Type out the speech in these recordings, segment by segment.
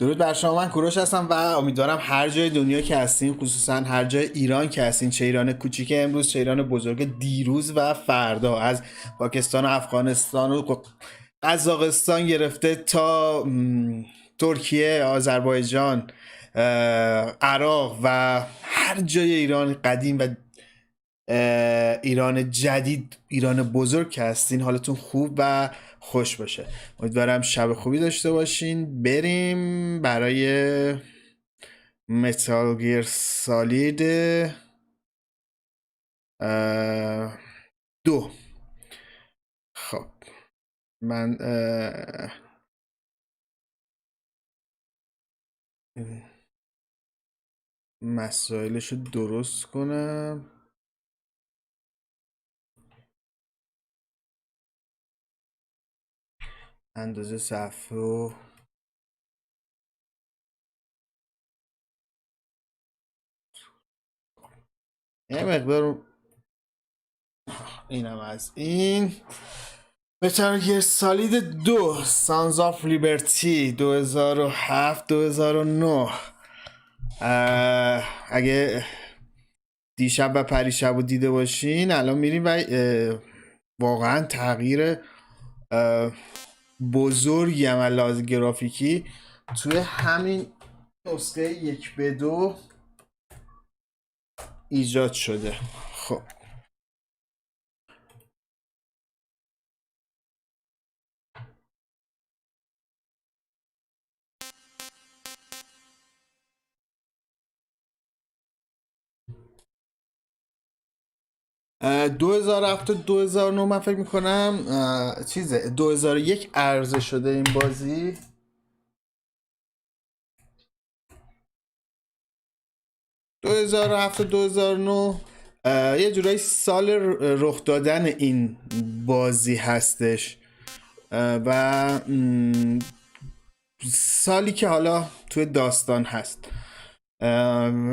درود بر شما، من کوروش هستم و امیدوارم هر جای دنیا که هستین، خصوصا هر جای ایران که هستین، چه ایران کوچیک امروز چه ایران بزرگ دیروز و فردا، از پاکستان و افغانستان و قزاقستان گرفته تا ترکیه، آذربایجان، عراق و هر جای ایران قدیم و ایران جدید، ایران بزرگ که هستین، حالتون خوب و خوش باشه. امیدوارم شب خوبی داشته باشین. بریم برای متال گیر سالید 2. خب من مسائلش رو درست کنم. اندازه صفحه و یه مقدار اینم از این. متال گیر سالید 2 سانز آف لیبرتی 2007-2009. اگه دیشب و پریشب رو دیده باشین، الان میریم و واقعا تغییر بزرگی هم لحاظ گرافیکی توی همین نسخه 1:2 ایجاد شده. خب 2007-2009 من فکر میکنم چیزه 2001 عرضه شده این بازی. دو 2007-2009 یه جورایی سال رخ دادن این بازی هستش و سالی که حالا توی داستان هست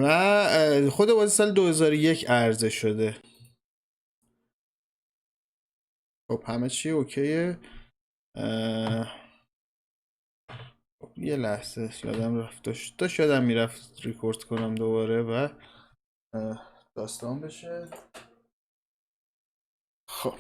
و خود بازی سال 2001 عرضه شده. خب همه چی اوکیه. یه لحظه یادم رفت داشت یادم میرفت ریکورد کنم دوباره و داستان بشه. خب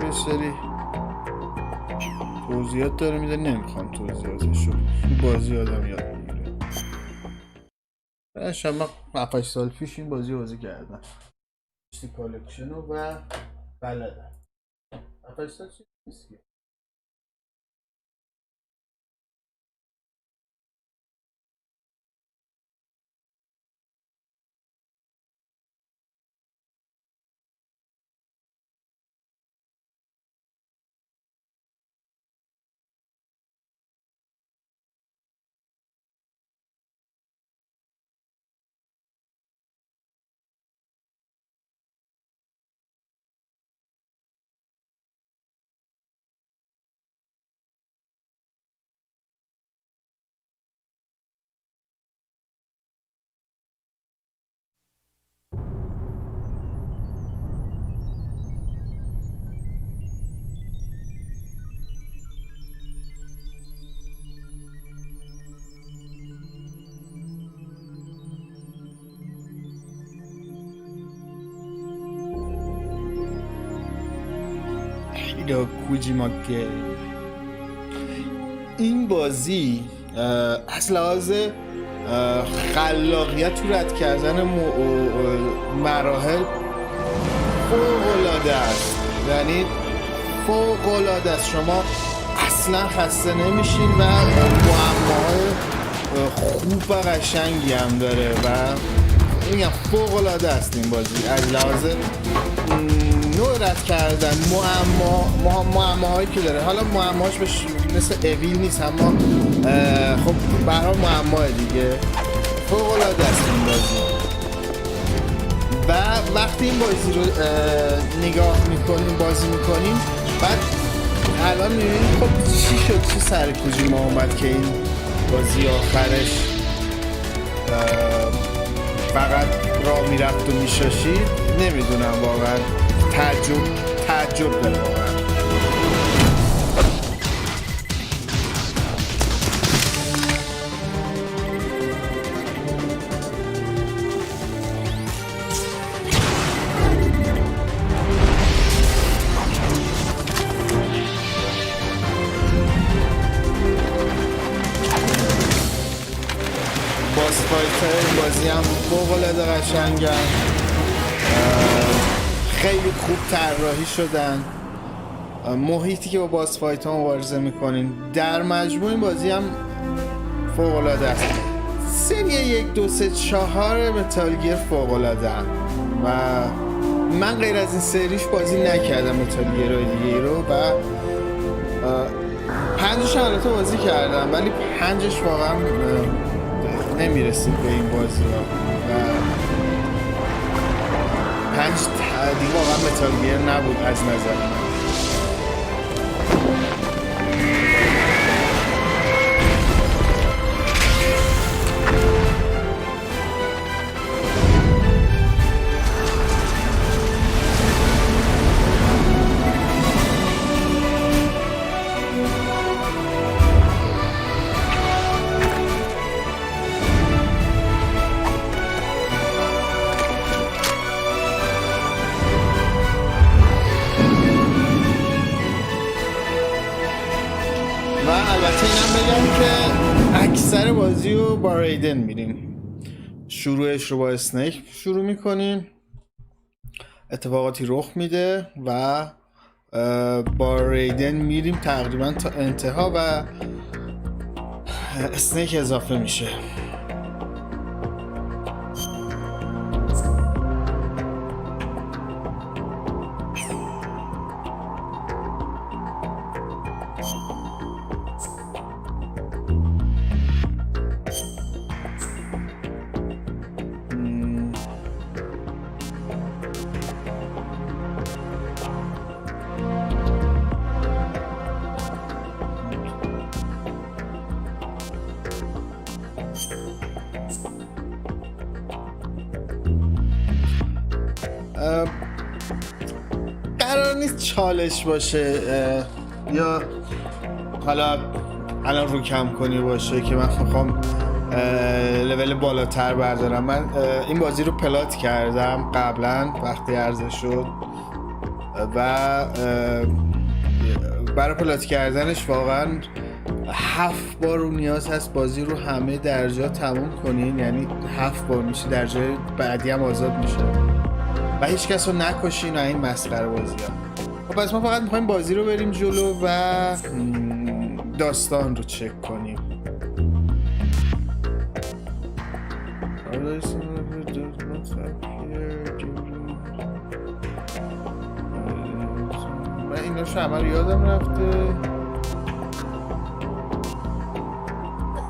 یه سری توضیحات داره میده، نمیخوام توضیحاتشو، این بازی آدم یاد میگیره. من 7-8 سال پیش این بازی کردم، کالکشنو و بلدم. 7-8 سال چیز نیست که. کوجیماکه این بازی از لحاظ خلاقیت تو رد کردن مراحل فوق‌العاده است، یعنی فوق‌العاده است. شما اصلا خسته نمیشین و معماهای خوب و قشنگی هم داره و میگم فوق‌العاده است این بازی از لحاظ نوع رد کردن معماهایی که داره. حالا معماهاش مثل اویل نیست، اما خب به هر حال معماه دیگه. فوق‌العاده است این بازی و وقتی این بازی رو نگاه میکنیم، بازی میکنیم، بعد الان میبینید خب چی شد، چه سرکوچی ما اومد که این بازی آخرش فقط راه میرفت و میشاشید. نمیدونم واقعا، تعجب داره واقعا. این بازی هم فوق‌العاده قشنگن، خیلی خوب طراحی شدن، محیطی که با باس فایت ها مبارزه میکنین. در مجموع این بازی هم فوق‌العاده است. سری 1 2 3 4 متال گیر فوق‌العاده هم و من غیر از این سریش بازی نکردم متال گیرهای دیگه رو و 5ش البته بازی کردم ولی 5ش واقعا نمیرسید به این بازی ها و 5 دیگه واقعا متال گیر نبود از نظر من. اکثر بازی رو با ریدن میریم، شروعش رو با اسنیک شروع میکنیم، اتفاقاتی رخ میده و با ریدن میریم تقریبا تا انتها و اسنیک اضافه میشه. قرار نیست چالش باشه یا حالا الان رو کم کنی باشه که من میخوام لول بالاتر بردارم. من این بازی رو پلات کردم قبلا وقتی عرضه شد و برای پلات کردنش واقعا 7 بار رو نیاز هست بازی رو همه درجات تموم کنین، یعنی 7 بار میشه، درجه بعدی هم آزاد میشه و هیچ کس رو نکشین و این مسخره بازی ها. خب پس ما فقط میخوایم بازی رو بریم جلو و داستان رو چک کنیم. من اینا شما یادم رفته،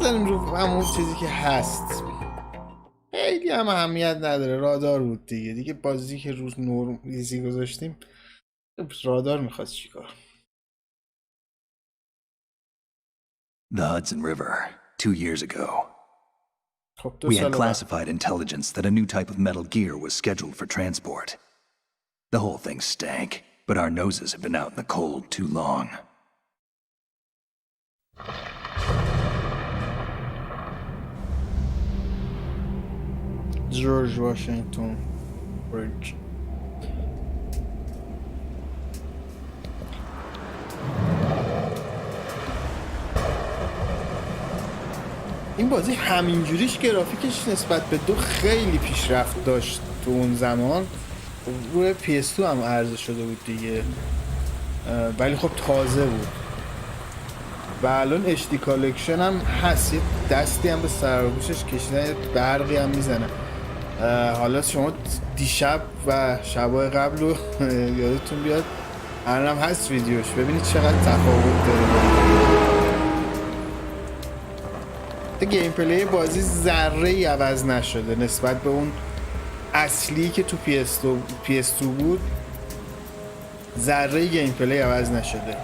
بزنیم رو همون چیزی که هست. خیلی هم اهمیت نداره، رادار بود دیگه بازی که روز نورم ایزی گذاشتیم رادار میخواست چیکار. The Hudson River, 2 years ago. We had classified intelligence that a new type of metal gear was scheduled for transport. The whole thing stank, but our noses had been out in the cold too long. George Washington Bridge. این بازی همینجوریش گرافیکش نسبت به 2 خیلی پیشرفت داشت تو اون زمان، روی PS2 هم عرضه شده بود دیگه ولی خب تازه بود و الان HD کالکشن هم هست، یه دستی هم به سرگوشش کشیدن، برقی هم میزنه. حالا شما دیشب و شبای قبل رو یادتون بیاد الان هم هست ویدیوش، ببینید چقدر تفاوت داره. گیم پلی بازی ذره ای عوض نشده نسبت به اون اصلی که تو PS2 بود، ذره گیم پلی عوض نشده.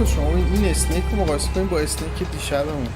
مارکوس شما این اسنیک رو مقایسه کنیم با اسنیک دیشبمون.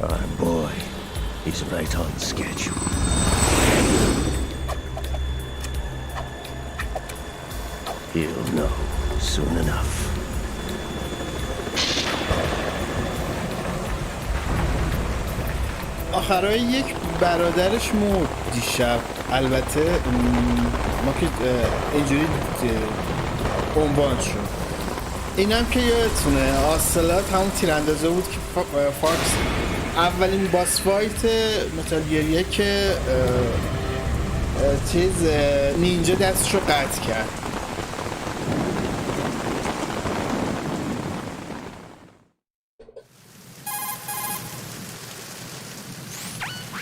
Our boy is right on schedule. He'll know soon enough. آخرای یک برادرش مرد دیشب. البته ما که اینجوری عنوان شد. اینم که یادتونه آسلات همون تیراندازه بود که فاکس اولین باس فایت متال گیر که چیز نینجا دستشو قطع کرد.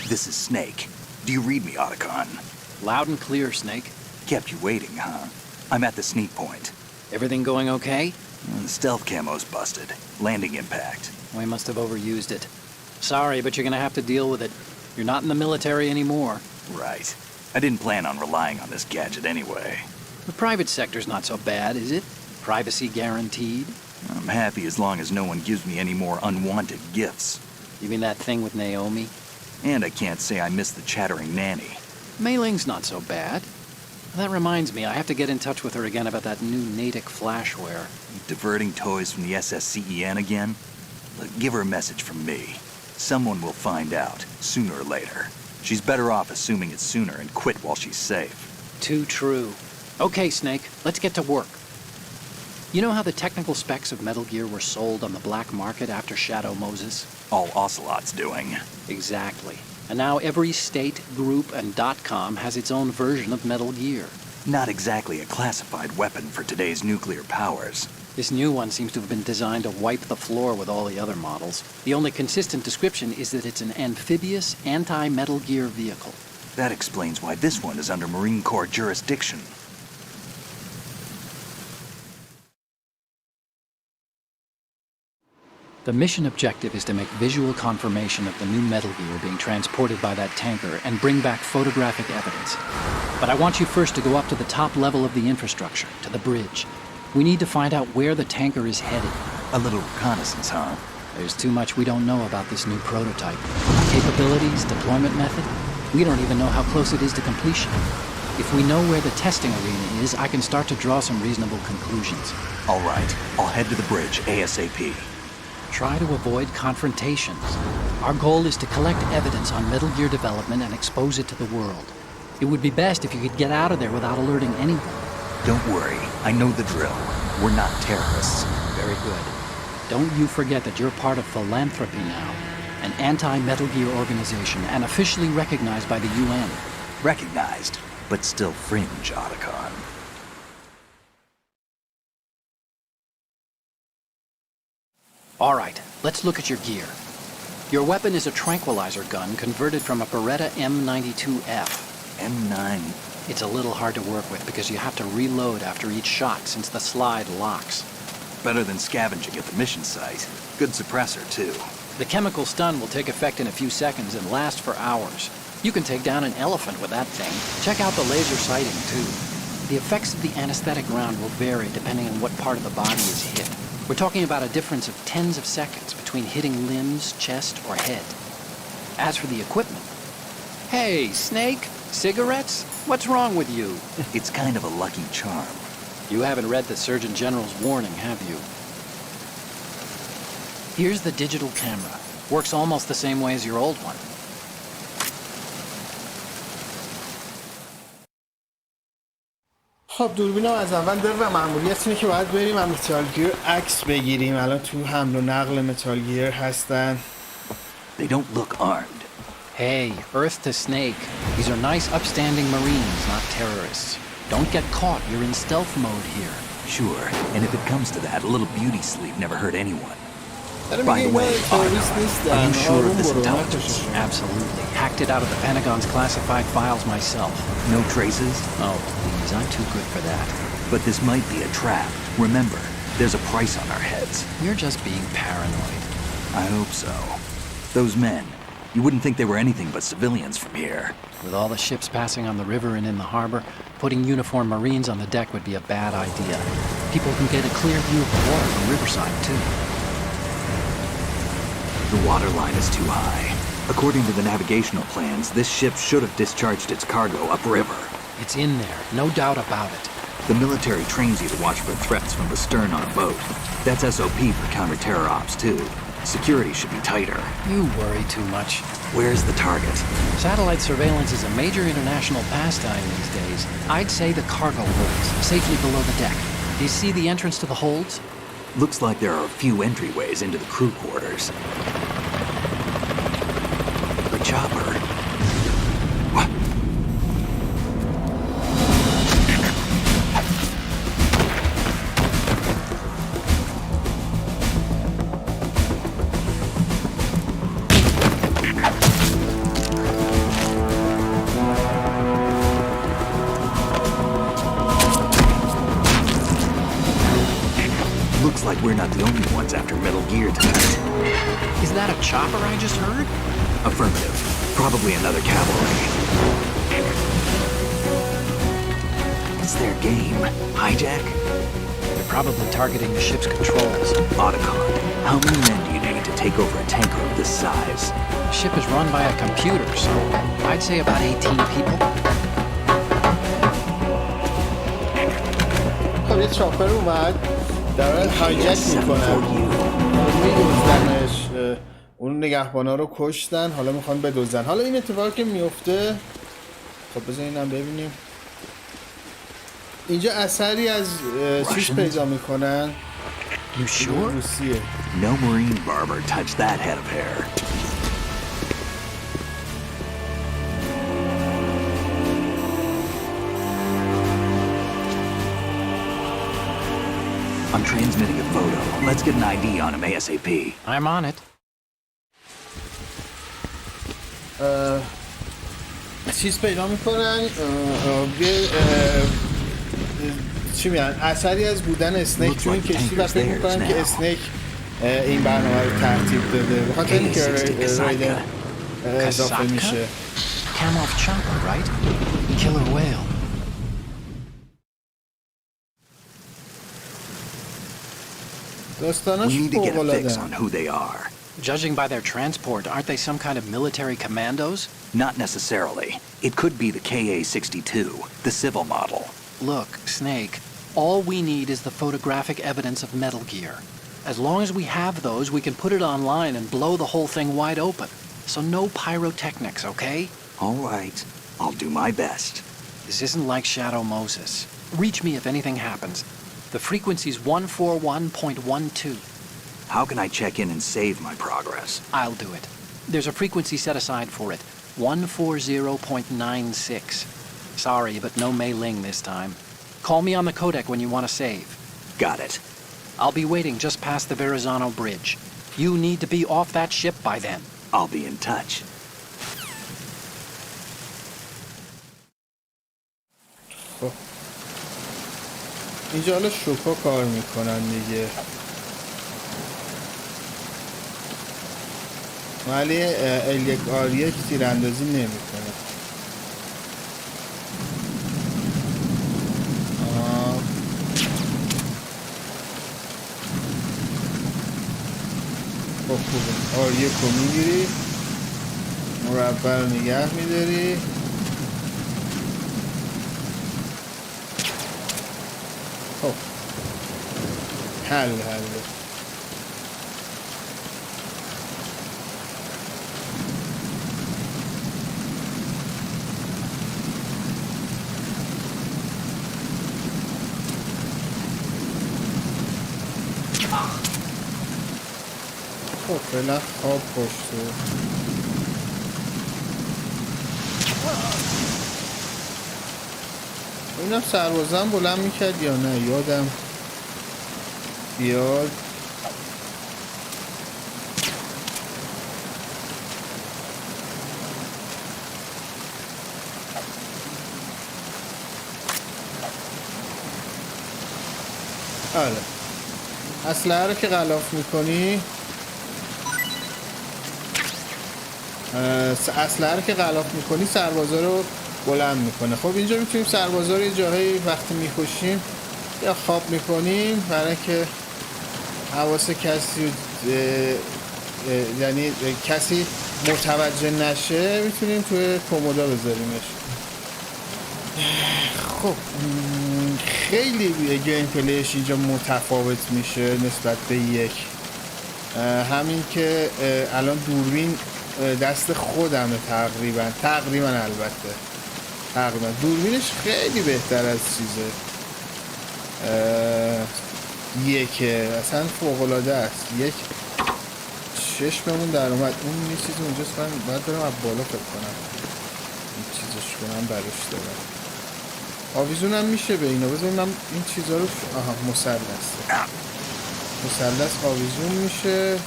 This is Snake. Do you read me, Otacon? Loud and clear, Snake. Kept you waiting, huh? I'm at the sneak point. Everything going okay? The stealth camo's busted. Landing impact. We must have overused it. Sorry, but you're gonna have to deal with it. You're not in the military anymore. Right. I didn't plan on relying on this gadget anyway. The private sector's not so bad, is it? Privacy guaranteed? I'm happy as long as no one gives me any more unwanted gifts. You mean that thing with Naomi? And I can't say I miss the chattering nanny. Mei Ling's not so bad. That reminds me, I have to get in touch with her again about that new Natick flashware. Diverting toys from the SSCEN again? Look, give her a message from me. Someone will find out, sooner or later. She's better off assuming it sooner and quit while she's safe. Too true. Okay, Snake, let's get to work. You know how the technical specs of Metal Gear were sold on the black market after Shadow Moses? All Ocelot's doing. Exactly. And now every state, group, and .com has its own version of Metal Gear. Not exactly a classified weapon for today's nuclear powers. This new one seems to have been designed to wipe the floor with all the other models. The only consistent description is that it's an amphibious, anti-Metal Gear vehicle. That explains why this one is under Marine Corps jurisdiction. The mission objective is to make visual confirmation of the new Metal Gear being transported by that tanker and bring back photographic evidence. But I want you first to go up to the top level of the infrastructure, to the bridge. We need to find out where the tanker is headed. A little reconnaissance, huh? There's too much we don't know about this new prototype. Capabilities, deployment method. We don't even know how close it is to completion. If we know where the testing arena is, I can start to draw some reasonable conclusions. All right, I'll head to the bridge ASAP. Try to avoid confrontations. Our goal is to collect evidence on Metal Gear development and expose it to the world. It would be best if you could get out of there without alerting anyone. Don't worry, I know the drill. We're not terrorists. Very good. Don't you forget that you're part of Philanthropy now, an anti-Metal Gear organization and officially recognized by the UN. Recognized, but still fringe Otacon. All right, let's look at your gear. Your weapon is a tranquilizer gun converted from a Beretta M92F. M9. It's a little hard to work with because you have to reload after each shot since the slide locks. Better than scavenging at the mission site. Good suppressor, too. The chemical stun will take effect in a few seconds and last for hours. You can take down an elephant with that thing. Check out the laser sighting, too. The effects of the anesthetic round will vary depending on what part of the body is hit. We're talking about a difference of tens of seconds between hitting limbs, chest, or head. As for the equipment... Hey, Snake? Cigarettes? What's wrong with you? It's kind of a lucky charm. You haven't read the Surgeon General's warning, have you? Here's the digital camera. Works almost the same way as your old one. خب دوربینم از اول داره و مأموریت اینه که باید بریم از متال گیر عکس بگیریم. الان تو حمل و نقل متال گیر هستن. They don't look armed. Hey, Earth to Snake. These are nice, upstanding Marines, not terrorists. Don't get caught. You're in stealth mode here. Sure, and if it comes to that, a little beauty sleep never hurt anyone. By the way, are you sure of this intelligence? Absolutely. Hacked it out of the Pentagon's classified files myself. No traces? Oh, please, I'm too good for that. But this might be a trap. Remember, there's a price on our heads. You're just being paranoid. I hope so. Those men, you wouldn't think they were anything but civilians from here. With all the ships passing on the river and in the harbor, putting uniformed Marines on the deck would be a bad idea. People can get a clear view of the water from Riverside, too. The water line is too high. According to the navigational plans, this ship should have discharged its cargo upriver. It's in there, no doubt about it. The military trains you to watch for threats from the stern on a boat. That's SOP for counter-terror ops, too. Security should be tighter. You worry too much. Where's the target? Satellite surveillance is a major international pastime these days. I'd say the cargo holds, safely below the deck. Do you see the entrance to the holds? Looks like there are a few entryways into the crew quarters. The chopper. What? Looks like we're not the only ones after Metal Gear tonight. Is that a chopper I just heard? Affirmative. Probably another cavalry. What's their game? Hijack? They're probably targeting the ship's controls. Otacon, how many men do you need to take over a tanker of this size? The ship is run by a computer, so I'd say about 18 people. خب یه چاپر اومد داره هایجک میکنن. میدوزدنش. اون نگهبانا رو کشتن. حالا میخوان بدوزن. حالا این اتفاقی که میفته، خب بذار اینم ببینیم. اینجا اثری از چیز پیدا میکنن. You sure? روسیه. No marine barber touched that head of hair. I'm transmitting a photo. Let's get an ID on him ASAP. I'm on it. چیز پیدا میکنن. چی میگن؟ اثری از بودن اسنیک تو این کشتی و فکر میکنن که اسنیک این برنامه رو ترتیب داده. بخاطر اینکه رایدن اضافه میشه. Kamoff chopper, right? Killer whale. داستاناش We need to get a fix فوق‌العاده. on who they are. Judging by their transport, aren't they some kind of military commandos? Not necessarily. It could be the KA-62, the civil model. Look, Snake, all we need is the photographic evidence of Metal Gear. As long as we have those, we can put it online and blow the whole thing wide open. So no pyrotechnics, okay? All right. I'll do my best. This isn't like Shadow Moses. Reach me if anything happens. The frequency's 141.12. How can I check in and save my progress? I'll do it. There's a frequency set aside for it. 140.96. Sorry, but no Mei Ling this time. Call me on the codec when you want to save. Got it. I'll be waiting just past the Verrazano Bridge. You need to be off that ship by then. I'll be in touch. اینجا حالا شوکا کار میکنن دیگه، ولی یک تیراندازی نمیکنه. خب خوبه. آریک رو میگیری، مربع رو نگه میداری. خب حل خب فعلا خواب پشته. اینم سربازم بلند میکرد یا نه، یادم بیاد. آره اسلحه رو که غلاف میکنی، سربازا رو بلند میکنه. خب اینجا میتونیم سربازا رو یه جاهایی وقتی میکشیم یا خواب میکنیم برای که حواس کسی یعنی کسی متوجه نشه، میتونیم توی کمودا بذاریمش. خب خیلی گیم پلیش اینجا متفاوت میشه نسبت به یک. همین که الان دوربین دست خودمه تقریبا البته دوربینش خیلی بهتر از چیزه یکه، اصلا فوق‌العاده است. یک چشممون در اومد، اون یه چیزی اونجاست، من باید برم از بالا فکر کنم این چیزش کنم براش دارم. آویزونم میشه به اینا، بذاریم من این چیزا رو مثلث آویزون میشه.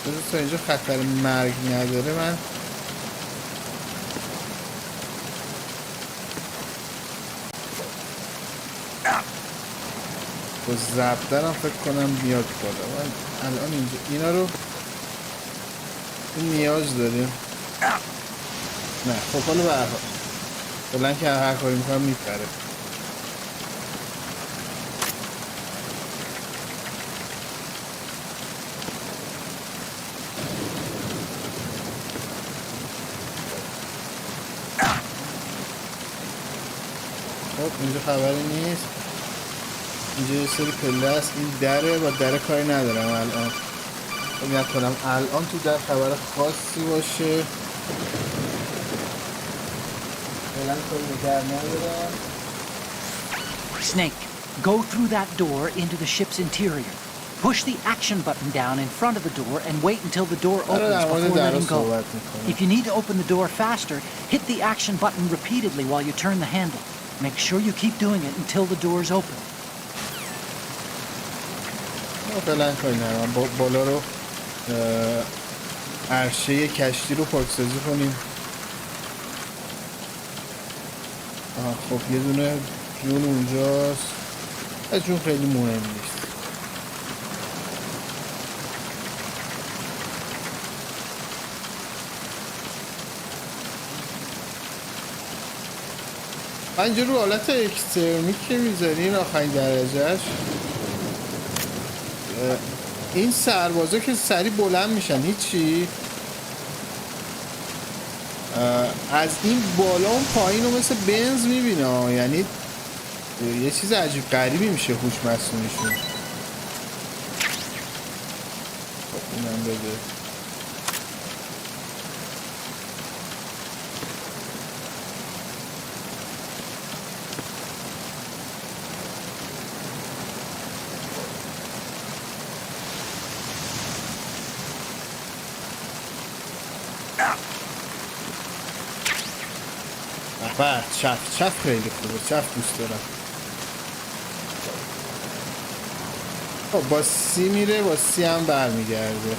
بذار تا اینجا خطر مرگ نداره. من با زبدرم فکر کنم بیاد بالا. من الان اینجا اینا رو نیاز داریم. نه خب حالا به هر حال بلند که هر کاری میکنم میپره. خب اینجا خبری نیست. اینجا یه سری پله است. این دره، با دره کاری ندارم الان. فکر نکنم الان تو در خبر خاصی باشه. فعلا کاری به در ندارم. Snake, go through that door into the ship's interior. Push the action button down in front of the door and wait until the door opens before letting go. If you need to open the door faster, hit the action button repeatedly while you turn the handle. Make sure you keep doing it until the door is open. فعلا کاری ندارم. بالا رو عرشه کشتی رو پاکسازی کنیم. خب یه دونه جون اونجاست. از جون خیلی مهم نیست. اینجا رو حالت اکسترمیک که میذارین آخرین درجهش، این سربازا که سریع بلند میشن هیچی، از این بالا اون پایین رو مثل بنز میبینه، یعنی یه چیز عجیب غریبی میشه هوش مصنوعیشون. خب اینم بده. و چف خیلی خوبه، چف دوست دارم. خب با سی میره، با سی هم برمیگرده،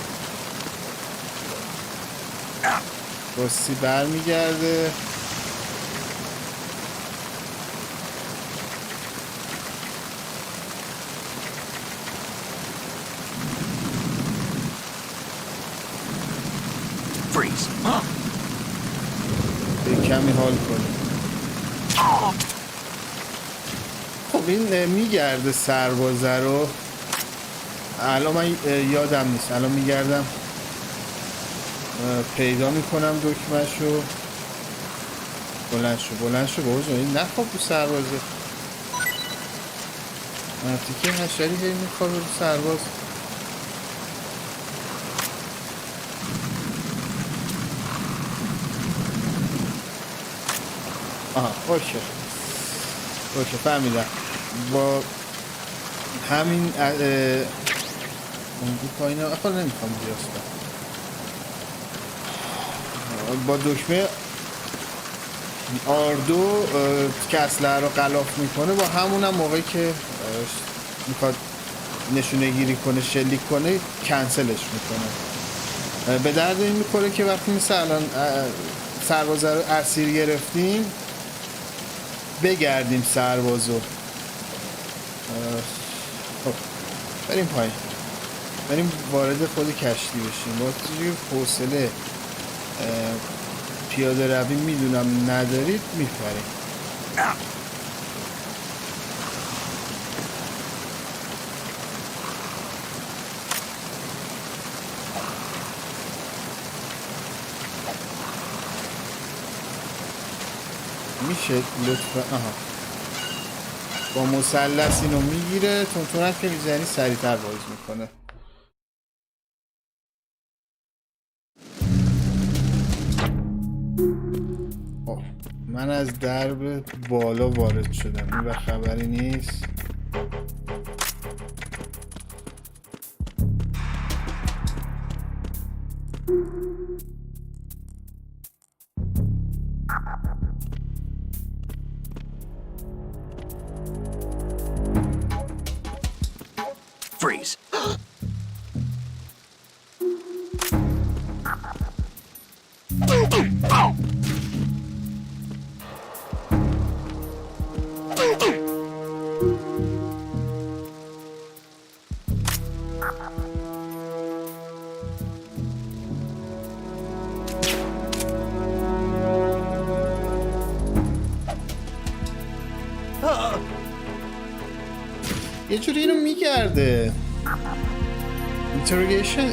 با سی برمیگرده. کمی حال کنیم. خب این میگرده سربازه رو. الان من یادم نیست، الان میگردم پیدا میکنم دکمه‌شو. بلند شو بابا، این نخواب رو سربازه. تیکه حشری هی میخواب رو سرباز. آها اوکی فهمیدم. با همین اون پایین اصلا نمیخوام بیاستم. با دکمه R2 که اسلحه رو غلاف میکنه، با همونم موقعی که میخواد نشونه گیری کنه، شلیک کنه، کنسلش میکنه. به درد این میخوره که وقتی مثل الان سربازه رو اسیر گرفتیم بگردیم سربازو. خب بریم پایین، بریم وارد خود کشتی بشیم. با توی حوصله پیاده روی میدونم ندارید، میپریم. میشه لطفا با مثلث اینو میگیره، تونتونک که میزنی سریعتر باز میکنه. من از درب بالا وارد شدم، این وقت خبری نیست. Freeze. یه جوری اینو میگرده. اینتروگیشن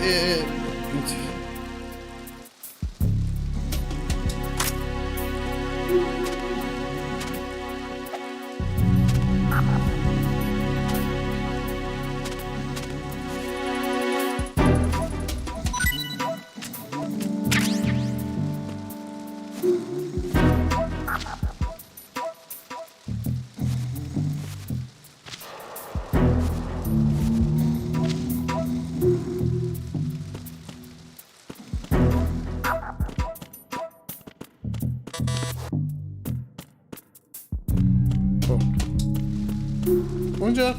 اونجا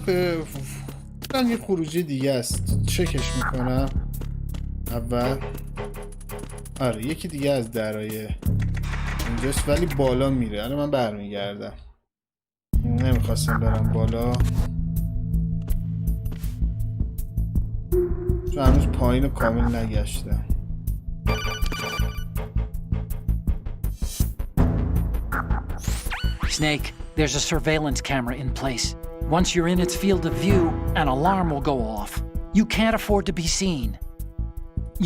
یه خروجی دیگه است. چکش میکنم اول. آره یکی دیگه از درای اینجاست ولی بالا میره. الان من برمیگردم، نمیخواستم برم بالا چون هنوز پایین رو کامل نگشتم. Snake, there's a surveillance camera in place. Once you're in its field of view, an alarm will go off. You can't afford to be seen.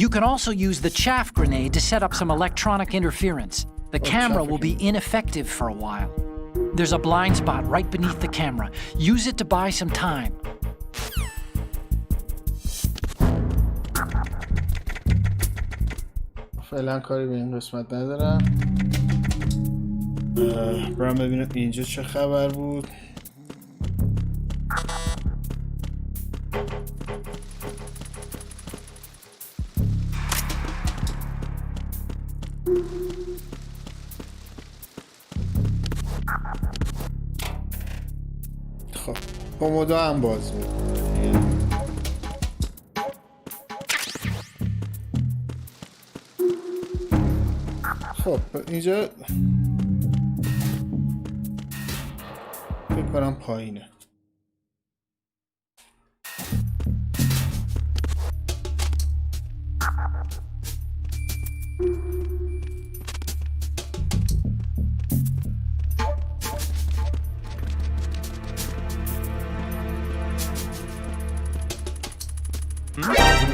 You can also use the chaff grenade to set up some electronic interference. The camera will be ineffective for a while. There's a blind spot right beneath the camera. Use it to buy some time. فعلا کاری به این قسمت ندارم. برام ببینم اینجا چه خبر بود. کومودا هم باز میکنه. خب اینجا فکر کنم پایینه.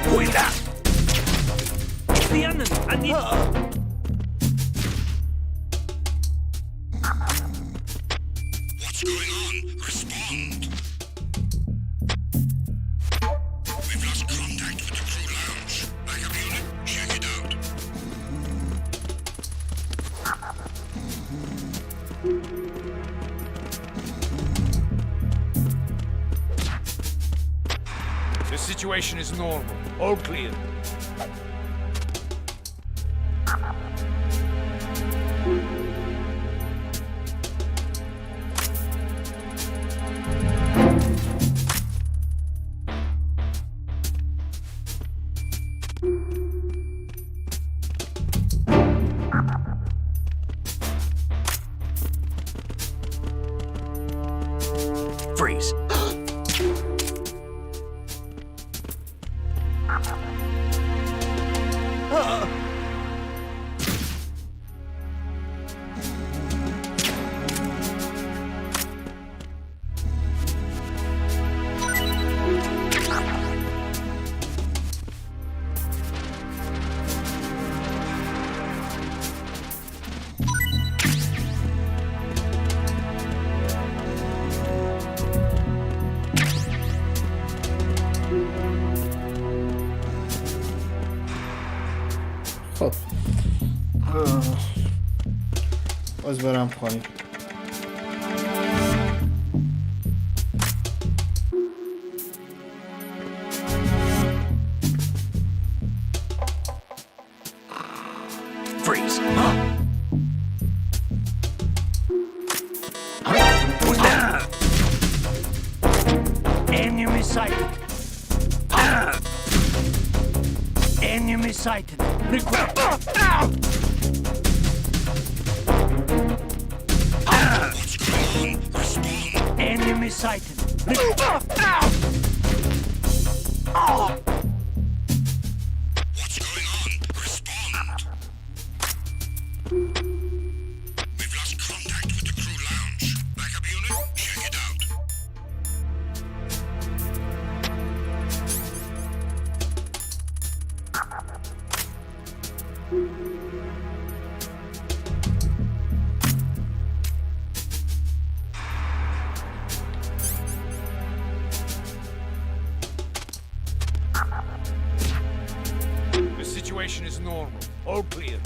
Who is that? It's the enemy. I need... What's going on? Respond. We've lost contact with the crew lounge. Backup unit, check it out. The situation is normal. All clear. Freeze. خب باز برم پایین. Freeze. Who's that? Enemy sighted. Enemy sighted. Request. What's going on? Respond. Enemy sighted. What's going on? Respond. We've lost contact with the crew lounge. Backup unit, check it out. The situation is normal. All clear.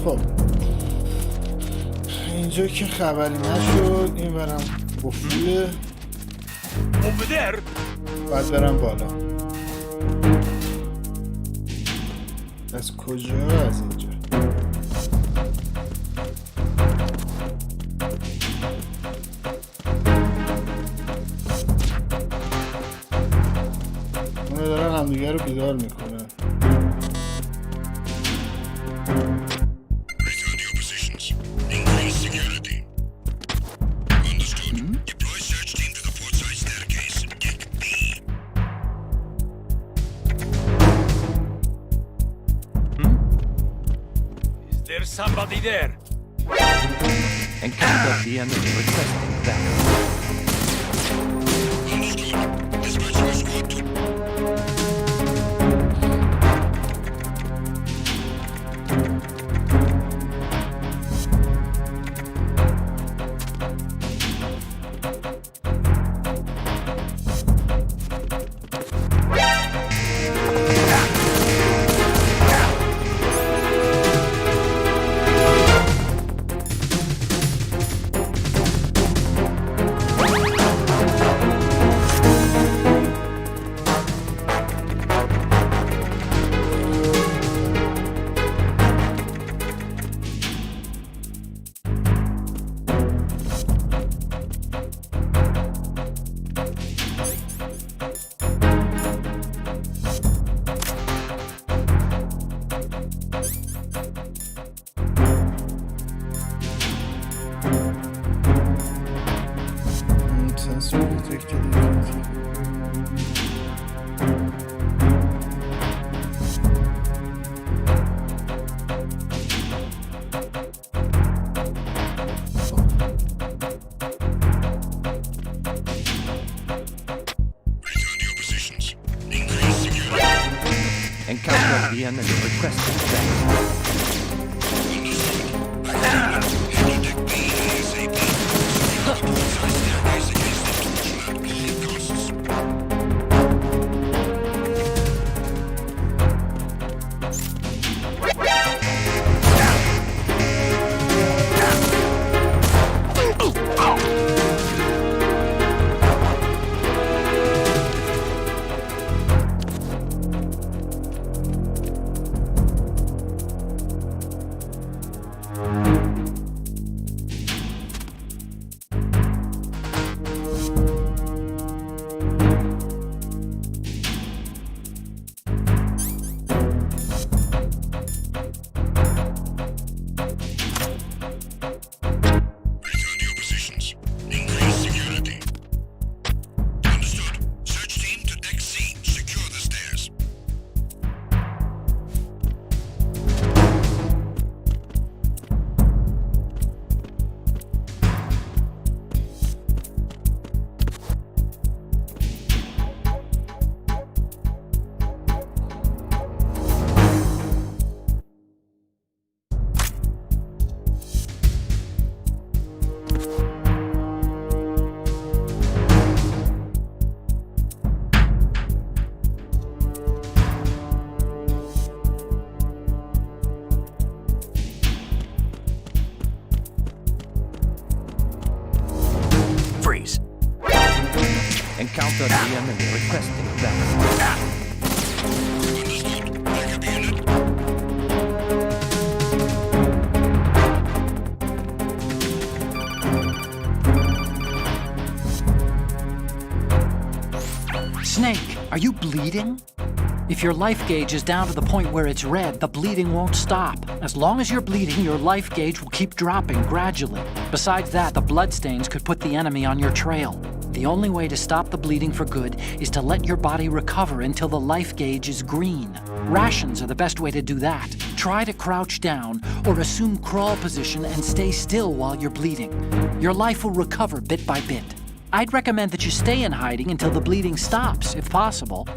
خب اینجا که خبری نشد، این برم قفله. Over there. باید برم بالا. از کجا؟ از اینجا. اونو دارن همدیگه رو بیدار میکنن. Return to your positions. Increase security. Understood. Deploy search team to the port side staircase. Deck B. Is there somebody there? Encounter the enemy requesting backup. Understood. Dispatch your squad to... Return to your positions. Increase security. Encounter the enemy requesting backup. Understood. Back to head to deck B ASAP. Secure the port side staircase against the torch map. Bleeding costs. Return to your positions. Increase security. Understood. Search team to deck C. Secure the stairs. Freeze. Encounter the enemy requesting backup. Understood. Backup unit. Snake, are you bleeding? If your life gauge is down to the point where it's red, the bleeding won't stop. As long as you're bleeding, your life gauge will keep dropping gradually. Besides that, the bloodstains could put the enemy on your trail. The only way to stop the bleeding for good is to let your body recover until the life gauge is green. Rations are the best way to do that. Try to crouch down or assume crawl position and stay still while you're bleeding. Your life will recover bit by bit. I'd recommend that you stay in hiding until the bleeding stops, if possible.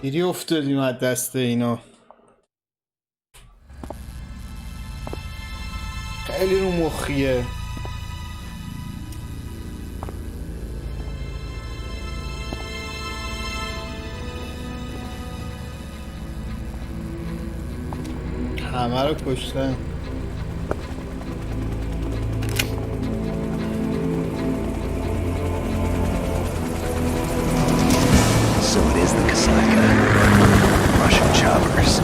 دیدی افتادیم از دست اینا. خیلی رو مخیه. همه رو کشتن. So it is the Kasaka. Russian choppers.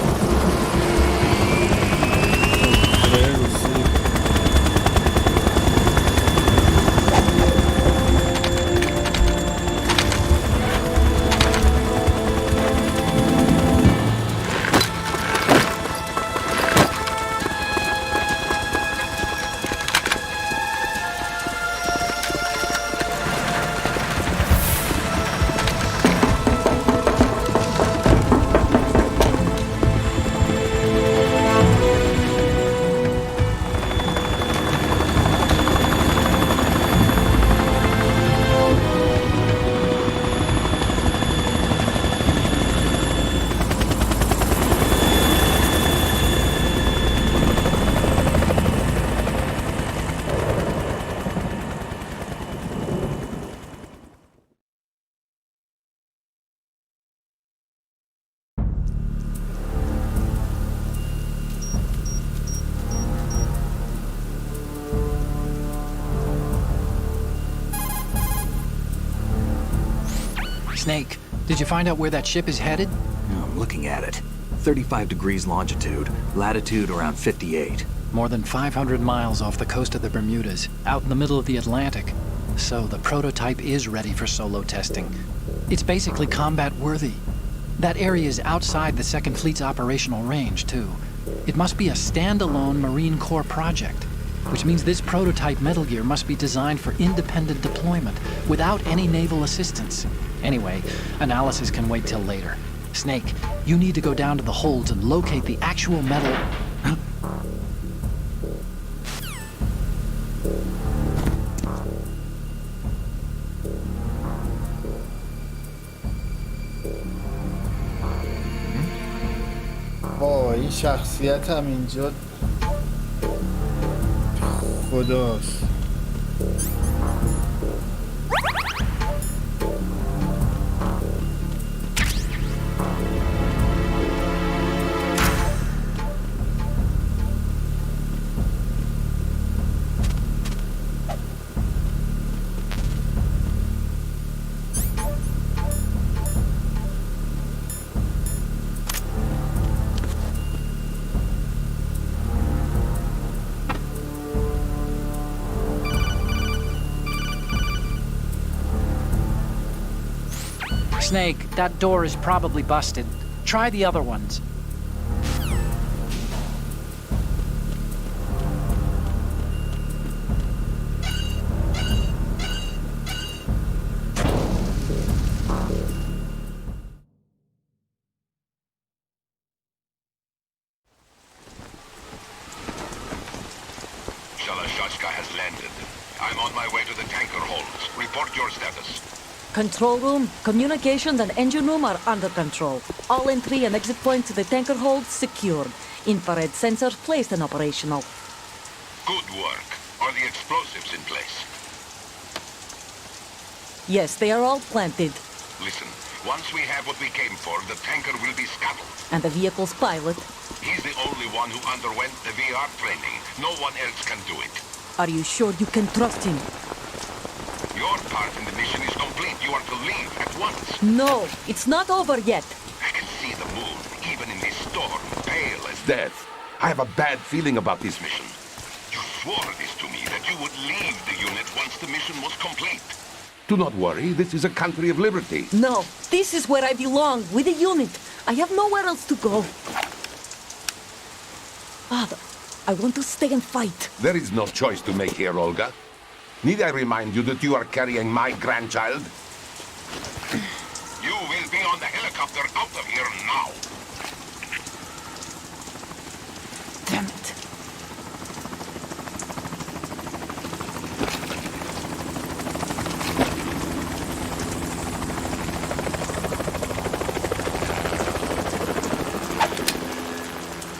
Snake, did you find out where that ship is headed? I'm looking at it. 35 degrees longitude, latitude around 58. More than 500 miles off the coast of the Bermudas, out in the middle of the Atlantic. So the prototype is ready for solo testing. It's basically combat-worthy. That area is outside the Second Fleet's operational range, too. It must be a standalone Marine Corps project, which means this prototype Metal Gear must be designed for independent deployment, without any naval assistance. Anyway, analysis can wait till later. Snake, you need to go down to the holds and locate the actual metal... این شخصیت هم اینجا خداست. Snake, that door is probably busted. Try the other ones. Shalashaska has landed. I'm on my way to the tanker holds. Report your status. Control room, communications and engine room are under control. All entry and exit points to the tanker hold secured. Infrared sensors placed and operational. Good work. Are the explosives in place? Yes, they are all planted. Listen, once we have what we came for, the tanker will be scuttled. And the vehicle's pilot? He's the only one who underwent the VR training. No one else can do it. Are you sure you can trust him? Your part in the mission is complete. You are to leave at once. No, it's not over yet. I can see the moon, even in this storm, pale as death. I have a bad feeling about this mission. You swore this to me, that you would leave the unit once the mission was complete. Do not worry, this is a country of liberty. No, this is where I belong, with the unit. I have nowhere else to go. Father, I want to stay and fight. There is no choice to make here, Olga. Need I remind you that you are carrying my grandchild? You will be on the helicopter out of here now. Damn it.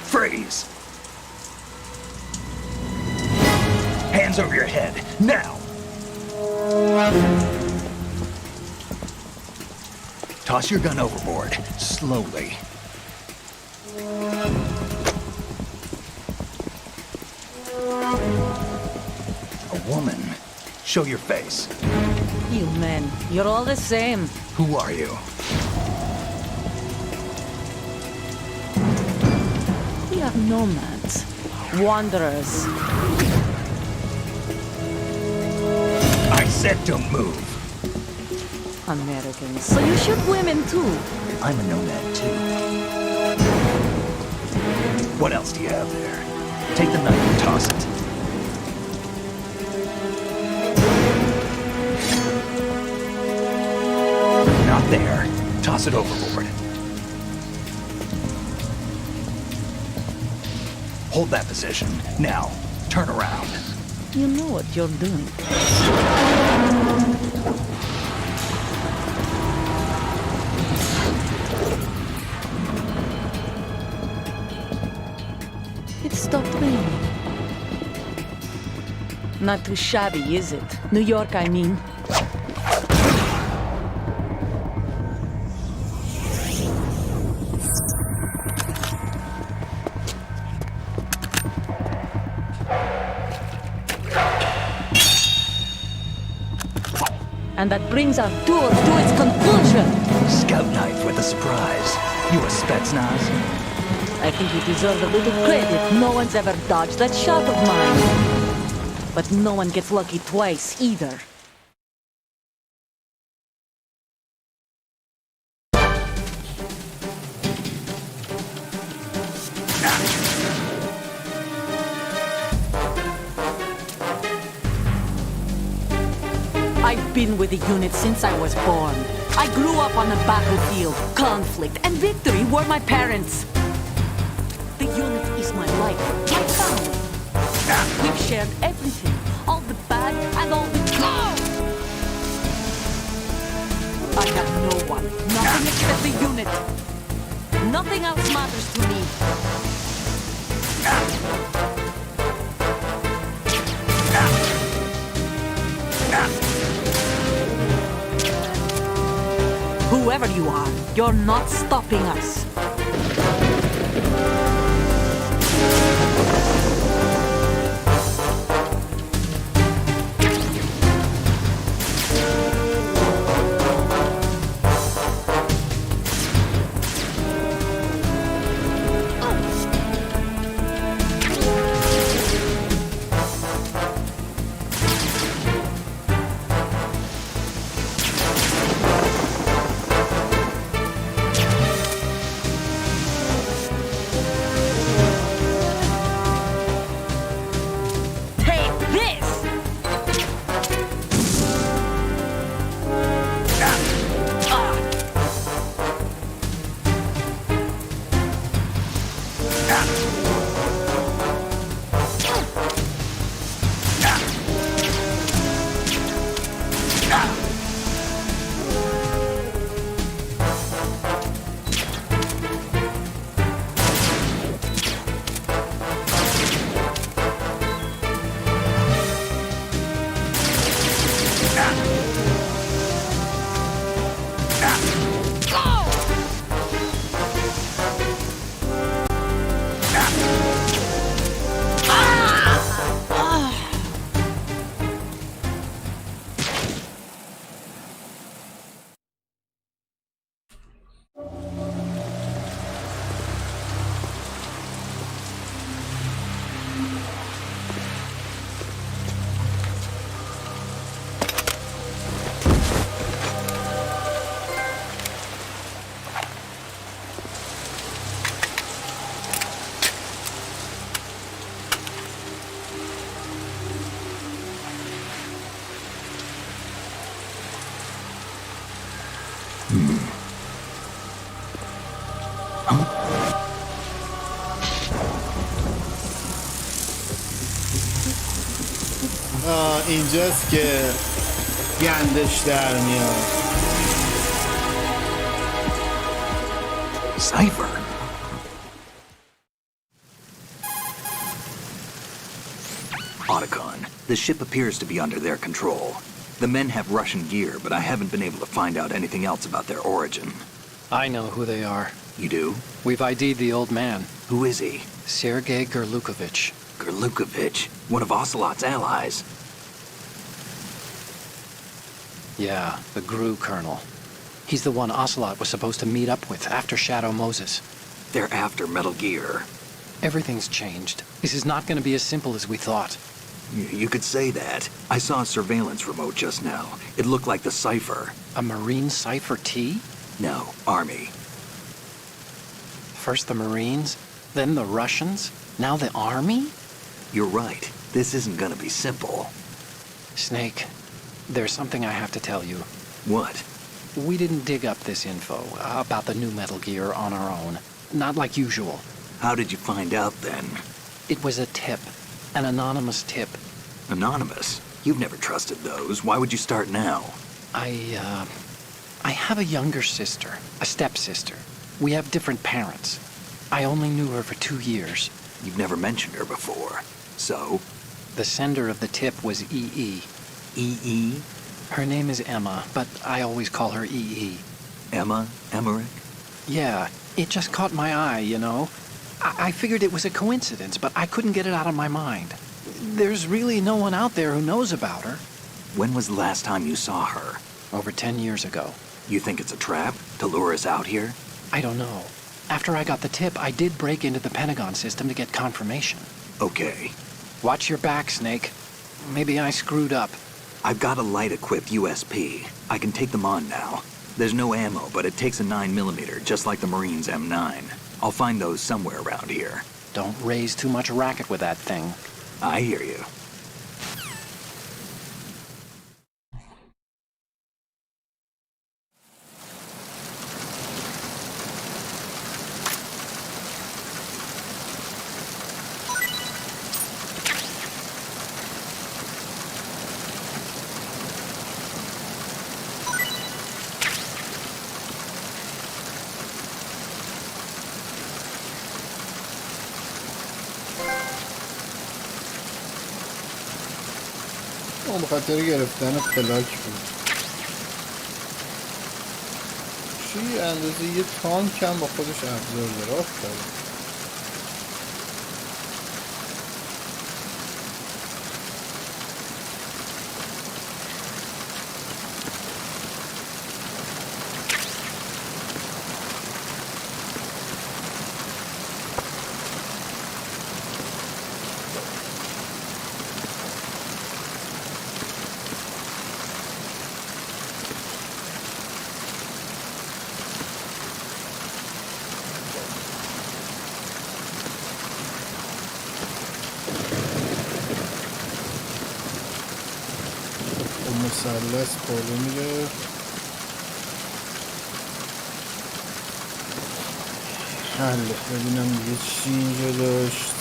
Freeze! Hands over your head, now! Toss your gun overboard, slowly. A woman. Show your face. You men, you're all the same. Who are you? We are nomads. Wanderers. I said don't move. Americans. So you shoot women too? I'm a nomad too. What else do you have there? Take the knife and toss it. Not there. Toss it overboard. Hold that position. Now, turn around. You know what you're doing. It stopped raining. Not too shabby, is it? New York, I mean. And that brings our tour to its conclusion. Scout knife with a surprise. You a Spetsnaz? I think you deserve a little credit. No one's ever dodged that shot of mine. But no one gets lucky twice, either. I've been with the unit since I was born. I grew up on the battlefield. Conflict and victory were my parents. The unit is my life, my family. We've shared everything, all the bad and all the good. I have no one, nothing except the unit. Nothing else matters to me. Whoever you are, you're not stopping us. اینجاست که گندش در میاد. Cypher. Otacon, the ship appears to be under their control. The men have Russian gear, but I haven't been able to find out anything else about their origin. I know who they are. You do? We've ID'd the old man. Who is he? Sergei Gerlukovich. Gerlukovich, one of Ocelot's allies. Yeah, the GRU colonel. He's the one Ocelot was supposed to meet up with after Shadow Moses. They're after Metal Gear. Everything's changed. This is not going to be as simple as we thought. You could say that. I saw a surveillance remote just now. It looked like the Cypher. A Marine Cypher T? No, Army. First the Marines, then the Russians, now the Army? You're right. This isn't gonna be simple. Snake, there's something I have to tell you. What? We didn't dig up this info about the new Metal Gear on our own. Not like usual. How did you find out then? It was a tip. An anonymous tip. Anonymous? You've never trusted those. Why would you start now? I have a younger sister, a stepsister. We have different parents. I only knew her for 2 years. You've never mentioned her before. So? The sender of the tip was E.E. E.E.? Her name is Emma, but I always call her E.E. Emma? Emmerich? Yeah, it just caught my eye, you know. I figured it was a coincidence, but I couldn't get it out of my mind. There's really no one out there who knows about her. When was the last time you saw her? over 10 years ago. You think it's a trap to lure us out here? I don't know. After I got the tip, I did break into the Pentagon system to get confirmation. Okay. Watch your back, Snake. Maybe I screwed up. I've got a light-equipped USP. I can take them on now. There's no ammo, but it takes a 9mm, just like the Marines' M9. I'll find those somewhere around here. Don't raise too much racket with that thing. I hear you. اون بخاطر گرفتن پلاک بود. چی اندازه یه تانک هم با خودش ابزار داره. آفرین. مثلث بالا میره. حله ببینم دیگه چی اینجا داشت.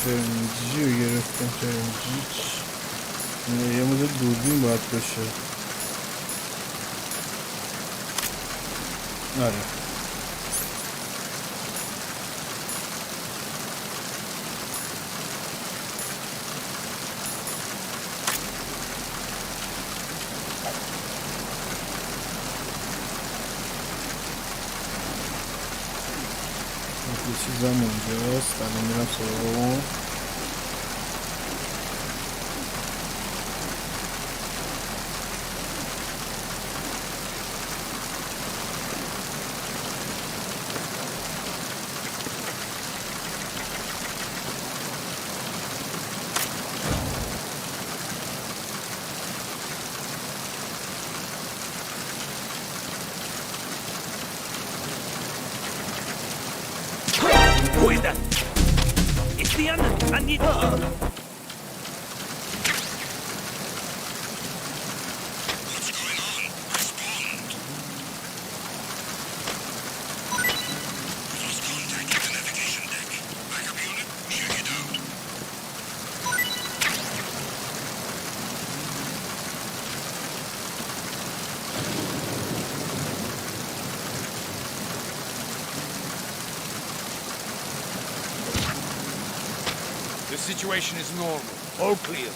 ترنجی رو گرفتم. ترنجی یه مدل دوربین باید باشه. آره یه چیزم اونجاست. الان میرم سراغ اون. Who is that? It's the enemy. I need... What's going on? Respond. Lost contact with the navigation deck. Backup unit, check it out. The situation is normal. All clear.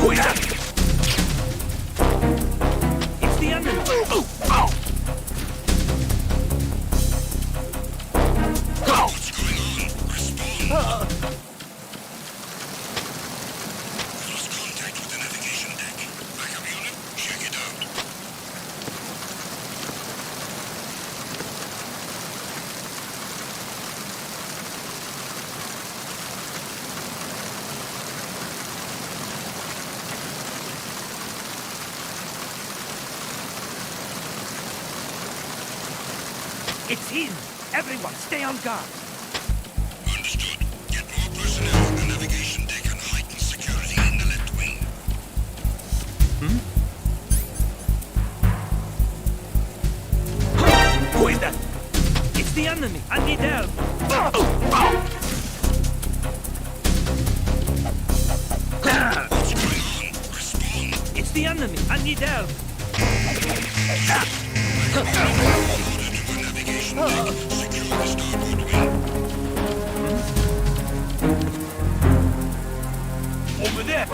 Who is that? It's the enemy. Ow! What's going on? Respond. Lost contact with the navigation deck. Backup unit, check it out. It's in. Everyone, stay on guard. Understood. enemy! I need help! It's the enemy! I need help! Over there!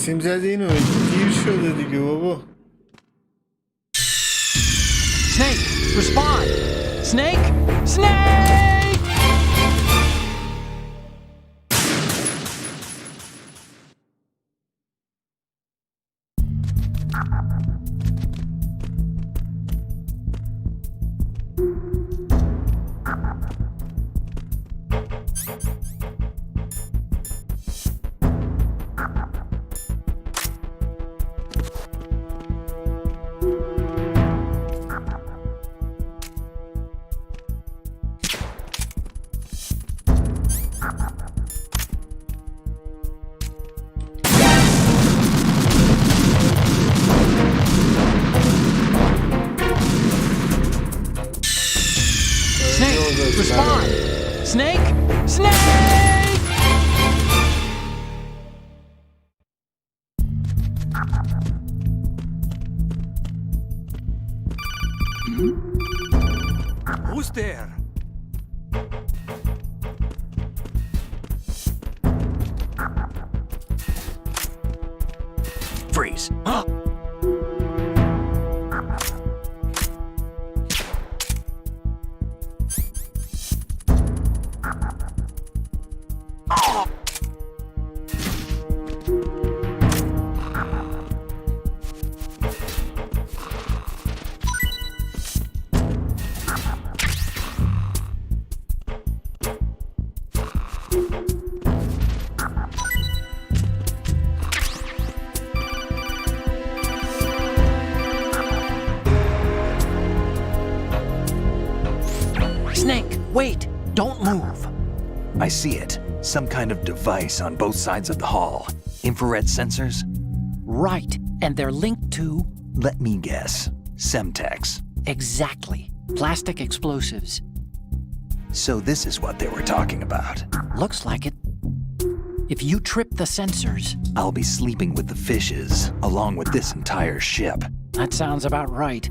سیم زده اینو دیر شده دیگه بابا. Snake, respond! Snake! Snake! Respond! Snake! Snake! Who's there? Freeze. Huh? Snake, wait! Don't move! I see it. Some kind of device on both sides of the hall. Infrared sensors? Right, and they're linked to... Let me guess. Semtex. Exactly. Plastic explosives. So this is what they were talking about. Looks like it. If you trip the sensors... I'll be sleeping with the fishes, along with this entire ship. That sounds about right.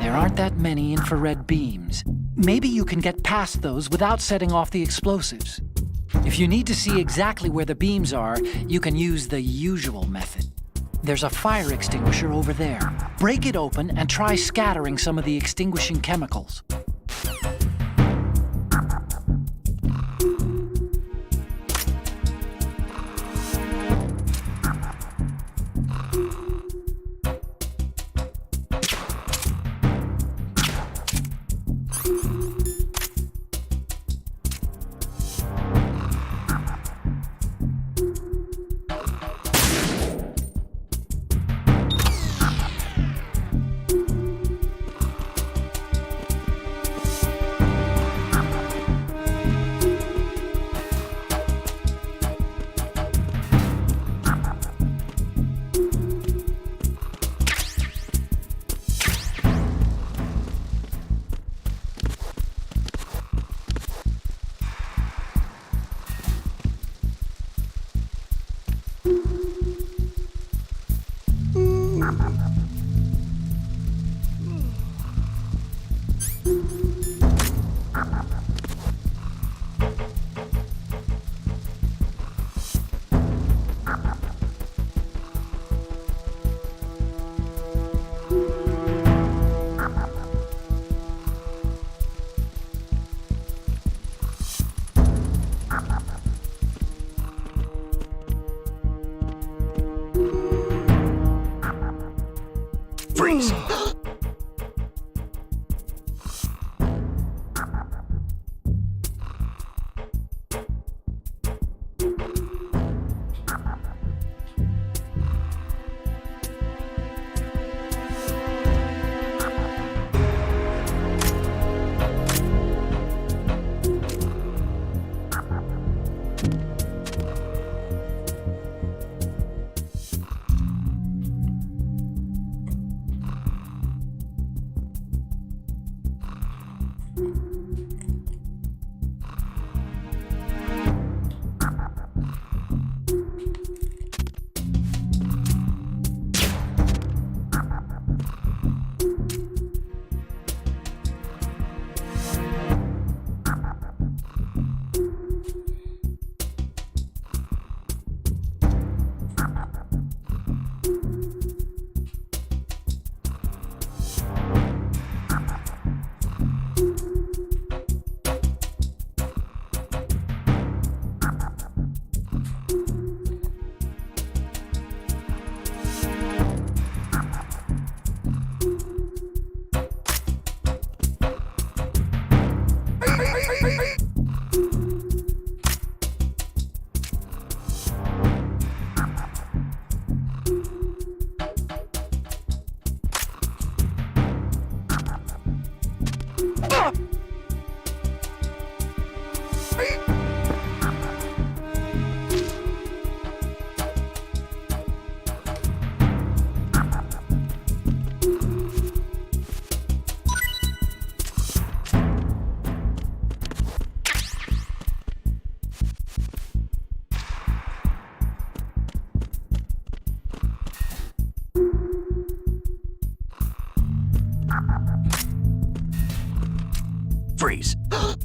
There aren't that many infrared beams. Maybe you can get past those without setting off the explosives. If you need to see exactly where the beams are, you can use the usual method. There's a fire extinguisher over there. Break it open and try scattering some of the extinguishing chemicals. Freeze! Freeze. Help!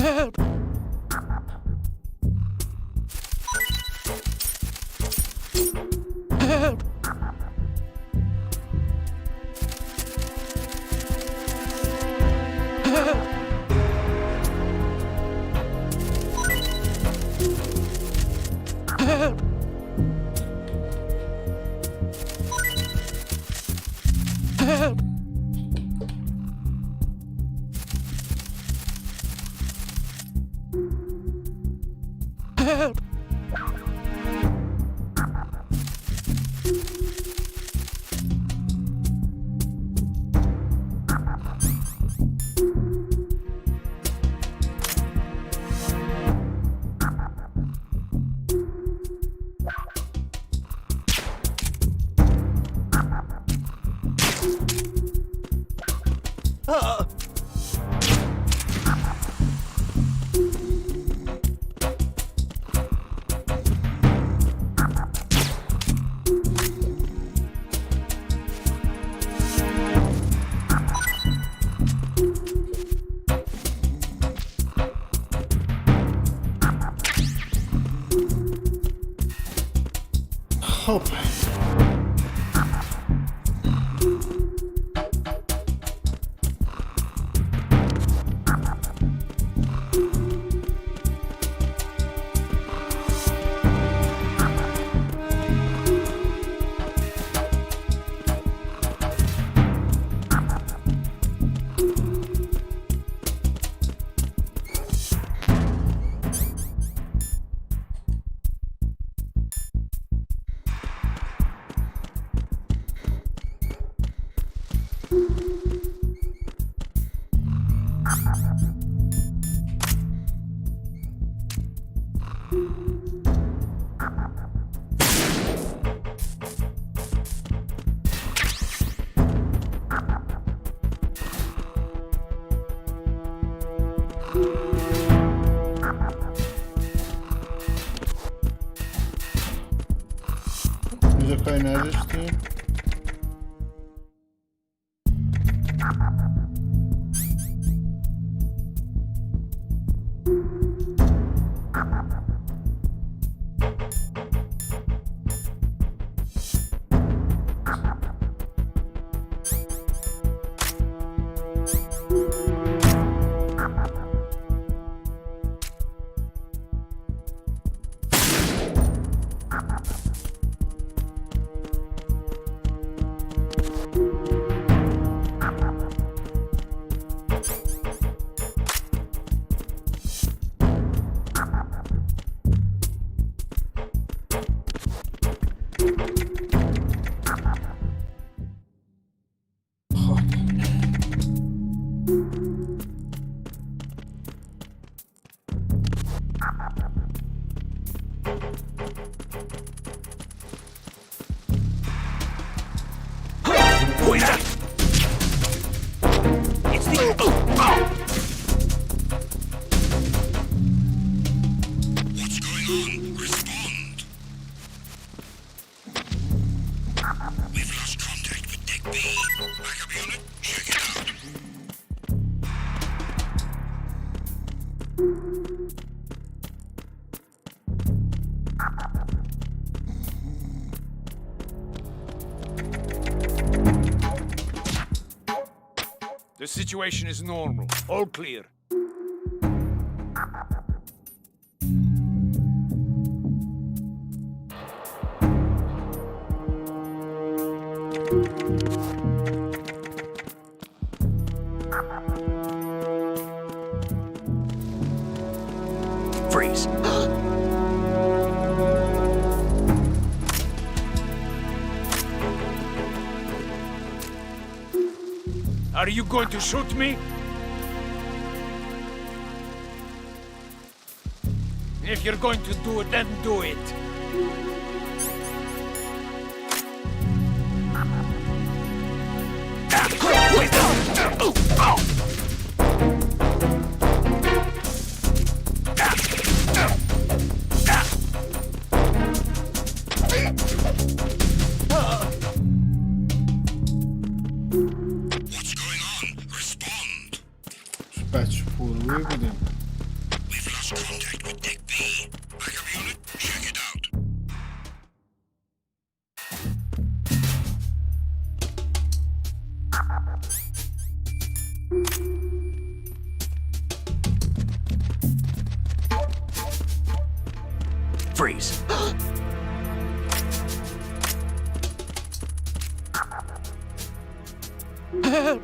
Help! Help! Help! Help! Help! خب اینجا کاری نداشتیم. The situation is normal. All clear. Freeze. Are you going to shoot me? If you're going to do it, then do it. بچه پروی بودیم. Freeze. Help!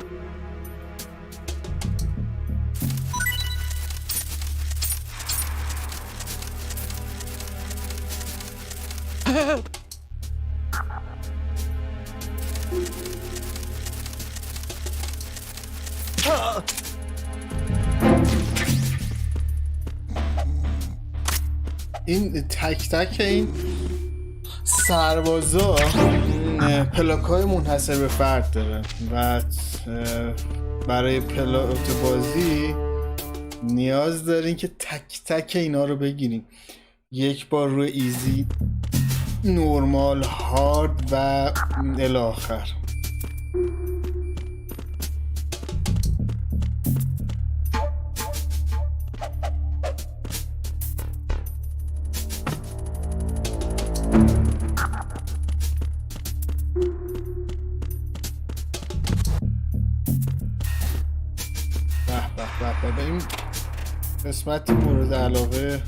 Help! این تک تک این سربازا پلاک‌های منحصر به فرد داره و برای پلات بازی نیاز دارین که تک تک اینا رو بگیریم. یک بار روی ایزی، نورمال، هارد و الاخر. به این قسمت مورد علاقه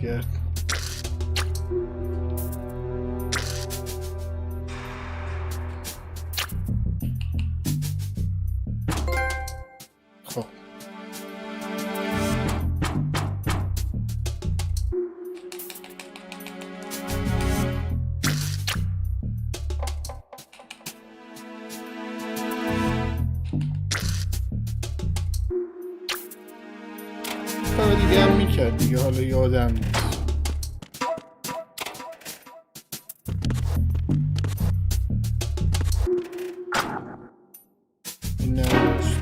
دستگرد. خب کار دیگه هم میکرد دیگه، حالا یادم نیست. این نداشت.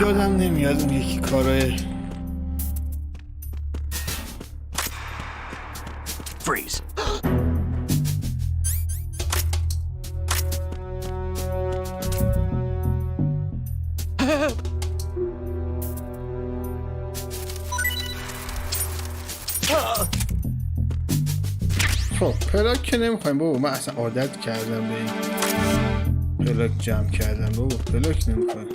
یادم نمیاد اون یکی کارای Freeze. خب پلاک که نمیخوایم بابا، من اصلا عادت کردم به این پلاک جمع کردم بابا، پلاک نمیخوایم.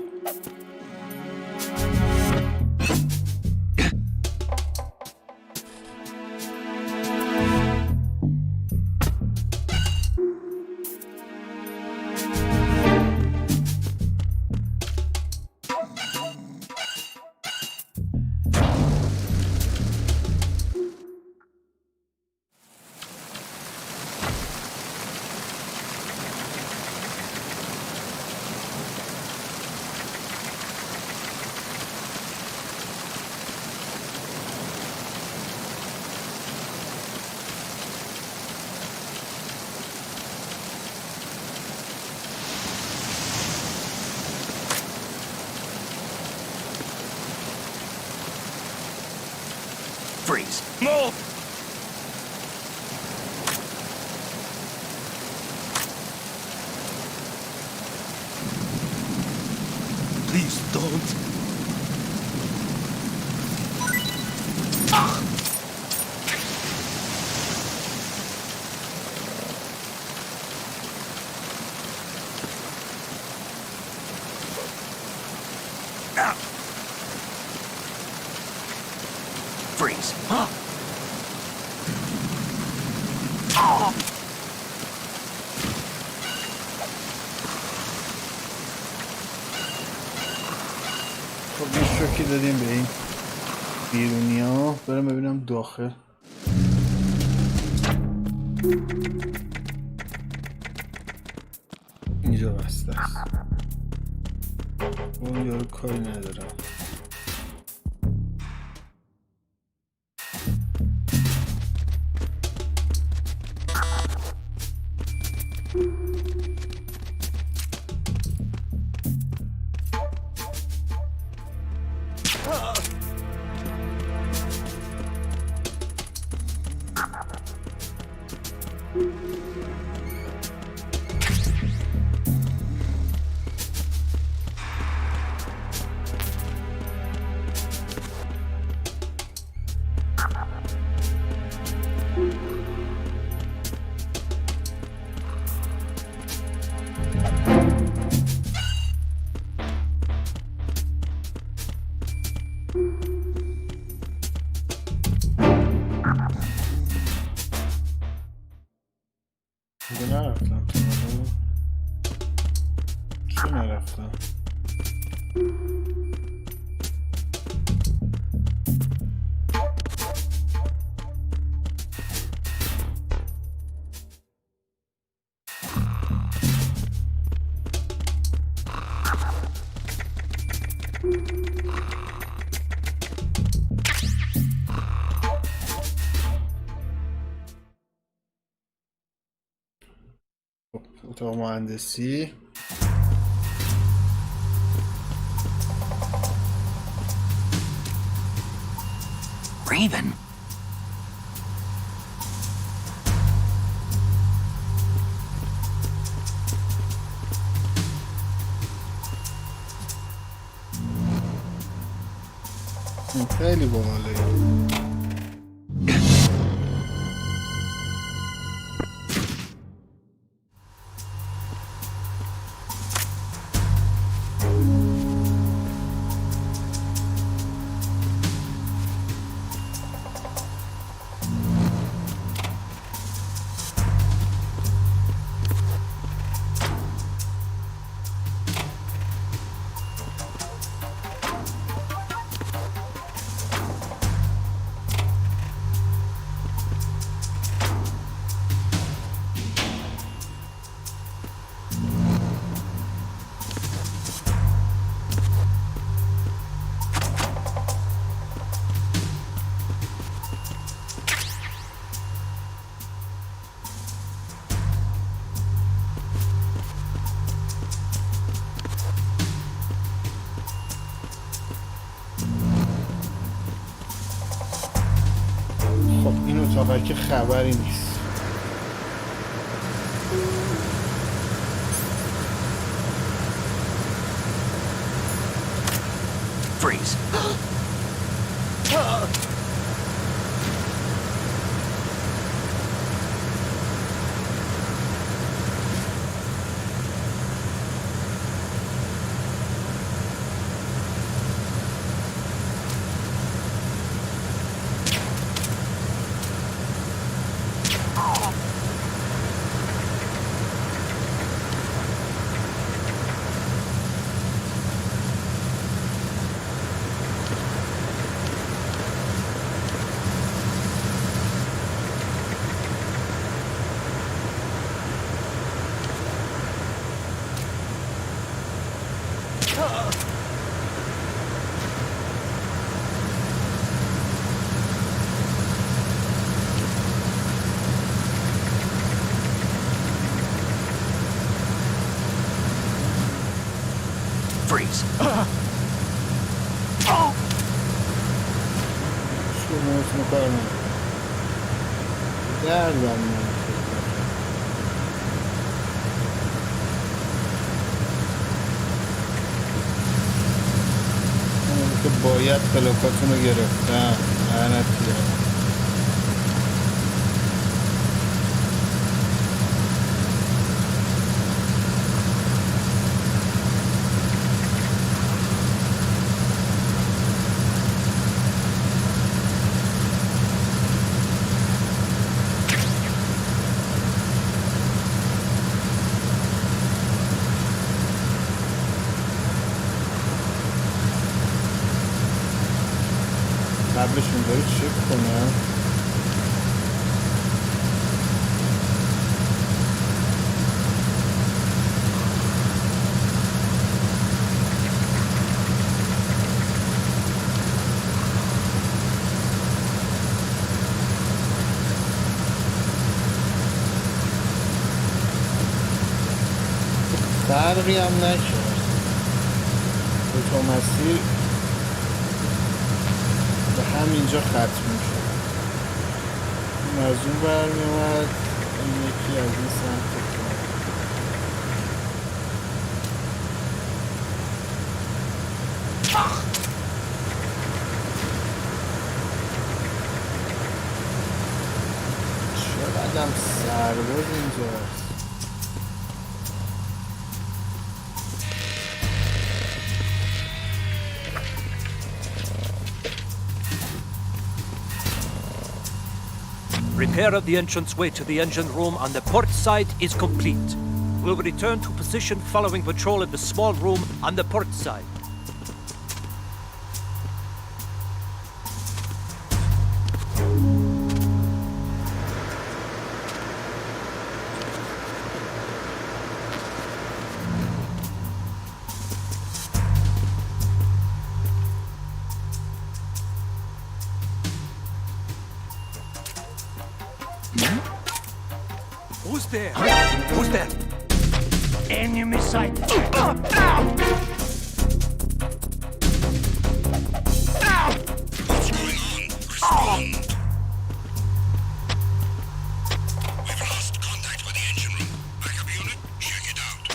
Freeze. Move! Please don't. Freeze. خب یه شوکی دادیم به این بیرونی ها. برم ببینم داخل. اینجا بسته است. اون یارو کاری ندارم. دیگه نرفتم چی نرفتم اتاق مهندسی Raven. خیلی باحاله خب این اتاقه که خبری نیست Freeze. Freeze. شما اسم کار من دردم که باید پلاکاتون رو گرفتم لعنتی ها قبلشون داره چک کنم فرقی هم نکرد تو مسیر به همینجا ختم میشد این از اون برمی اومد این یکی از این سمت چقدرم سرباز اینجاست Repair of the entranceway to the engine room on the port side is complete. We'll return to position following patrol of the small room on the port side. Who's there? Who's there? Enemy sight. What's going on? Respond. We've lost contact with the engine room. Backup unit, check it out.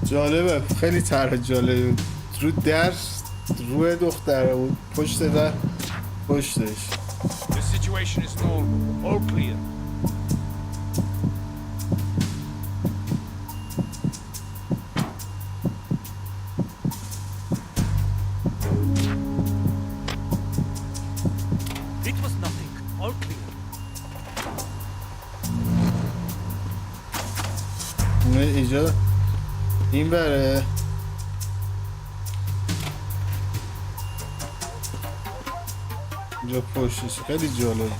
جالبه، خیلی طرح جالبه. رو در روی دختره بود، پشت در پشتش. The situation is normal. All clear. It was nothing. All clear. اینجا این بره. اینجا پشتش خیلی جالب.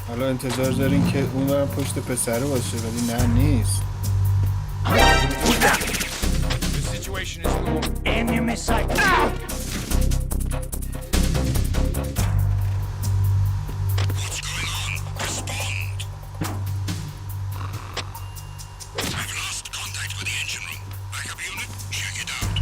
حالا انتظار دارین که اون برم پشت پسره باشه ولی نه نیست. The situation is normal. Enemy sight. What's going on? Respond. We've lost contact with the engine room. Backup unit, check it out.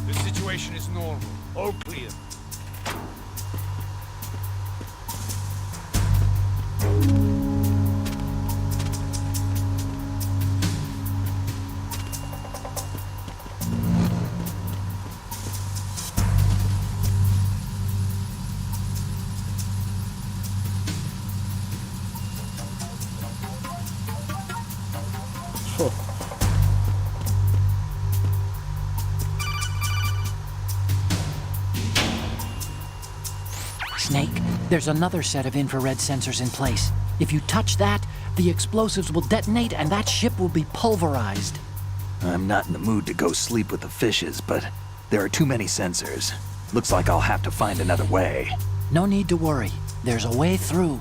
The situation is normal. All clear. خب Snake, there's another set of infrared sensors in place. If you touch that, the explosives will detonate and that ship will be pulverized. I'm not in the mood to go sleep with the fishes, but there are too many sensors. Looks like I'll have to find another way. No need to worry. There's a way through.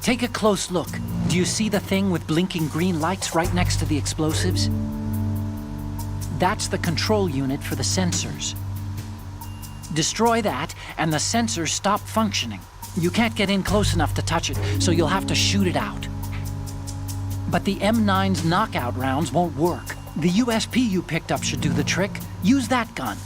Take a close look. Do you see the thing with blinking green lights right next to the explosives? That's the control unit for the sensors. Destroy that, and the sensors stop functioning. You can't get in close enough to touch it, so you'll have to shoot it out. But the M9's knockout rounds won't work. The USP you picked up should do the trick. Use that gun.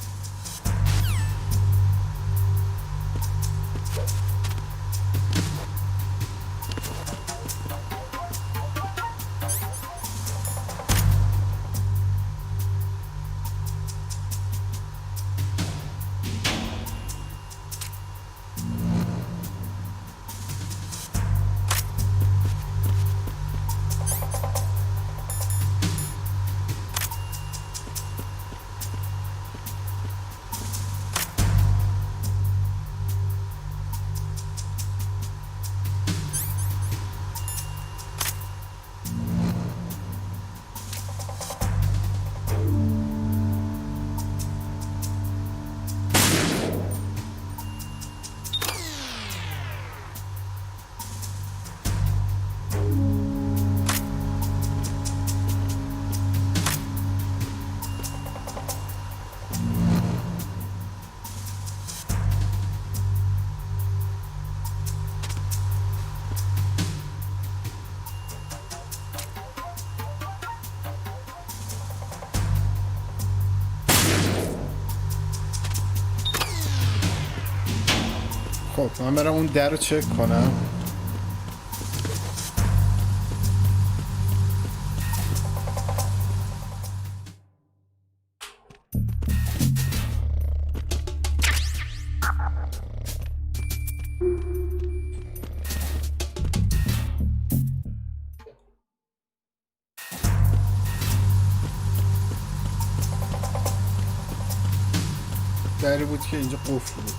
خب من برم اون در رو چک کنم. دری بود که اینجا قفل بود.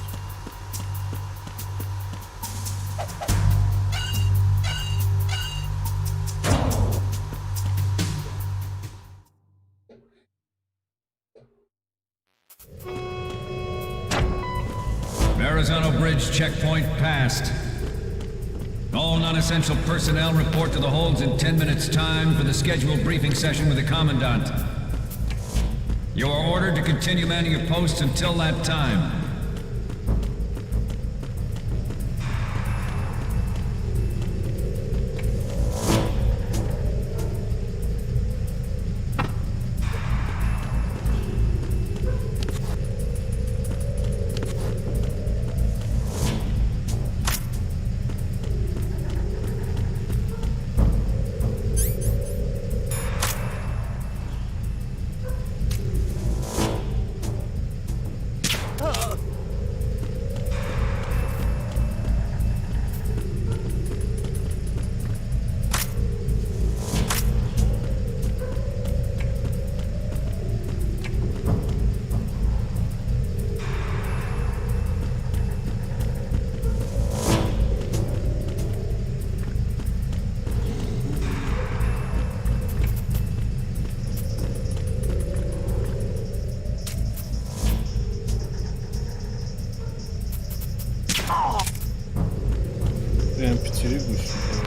Arizona Bridge checkpoint passed. All non-essential personnel report to the holds in 10 minutes' time for the scheduled briefing session with the Commandant. You are ordered to continue manning your posts until that time. MP3 گوش می‌کنم.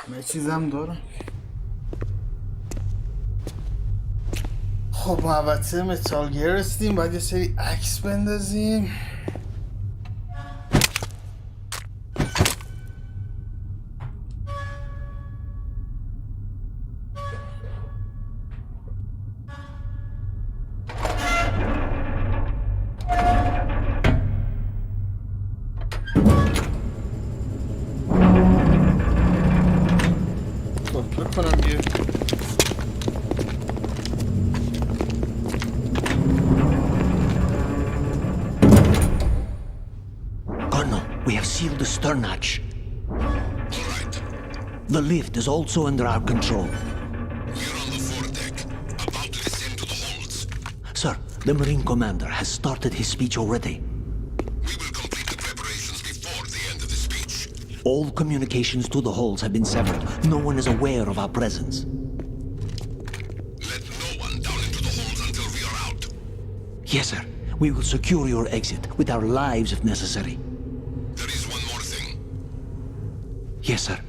همه چیزم دارم. خب محوطه متال گیر رسیدیم، باید یه سری عکس بندازیم. Stern hatch. The lift is also under our control. We're on the foredeck, about to descend to the holds. Sir, the Marine Commander has started his speech already. We will complete the preparations before the end of the speech. All communications to the holds have been severed. No one is aware of our presence. Let no one down into the holds until we are out. Yes, sir. We will secure your exit with our lives if necessary. There is one more thing. Yes, sir.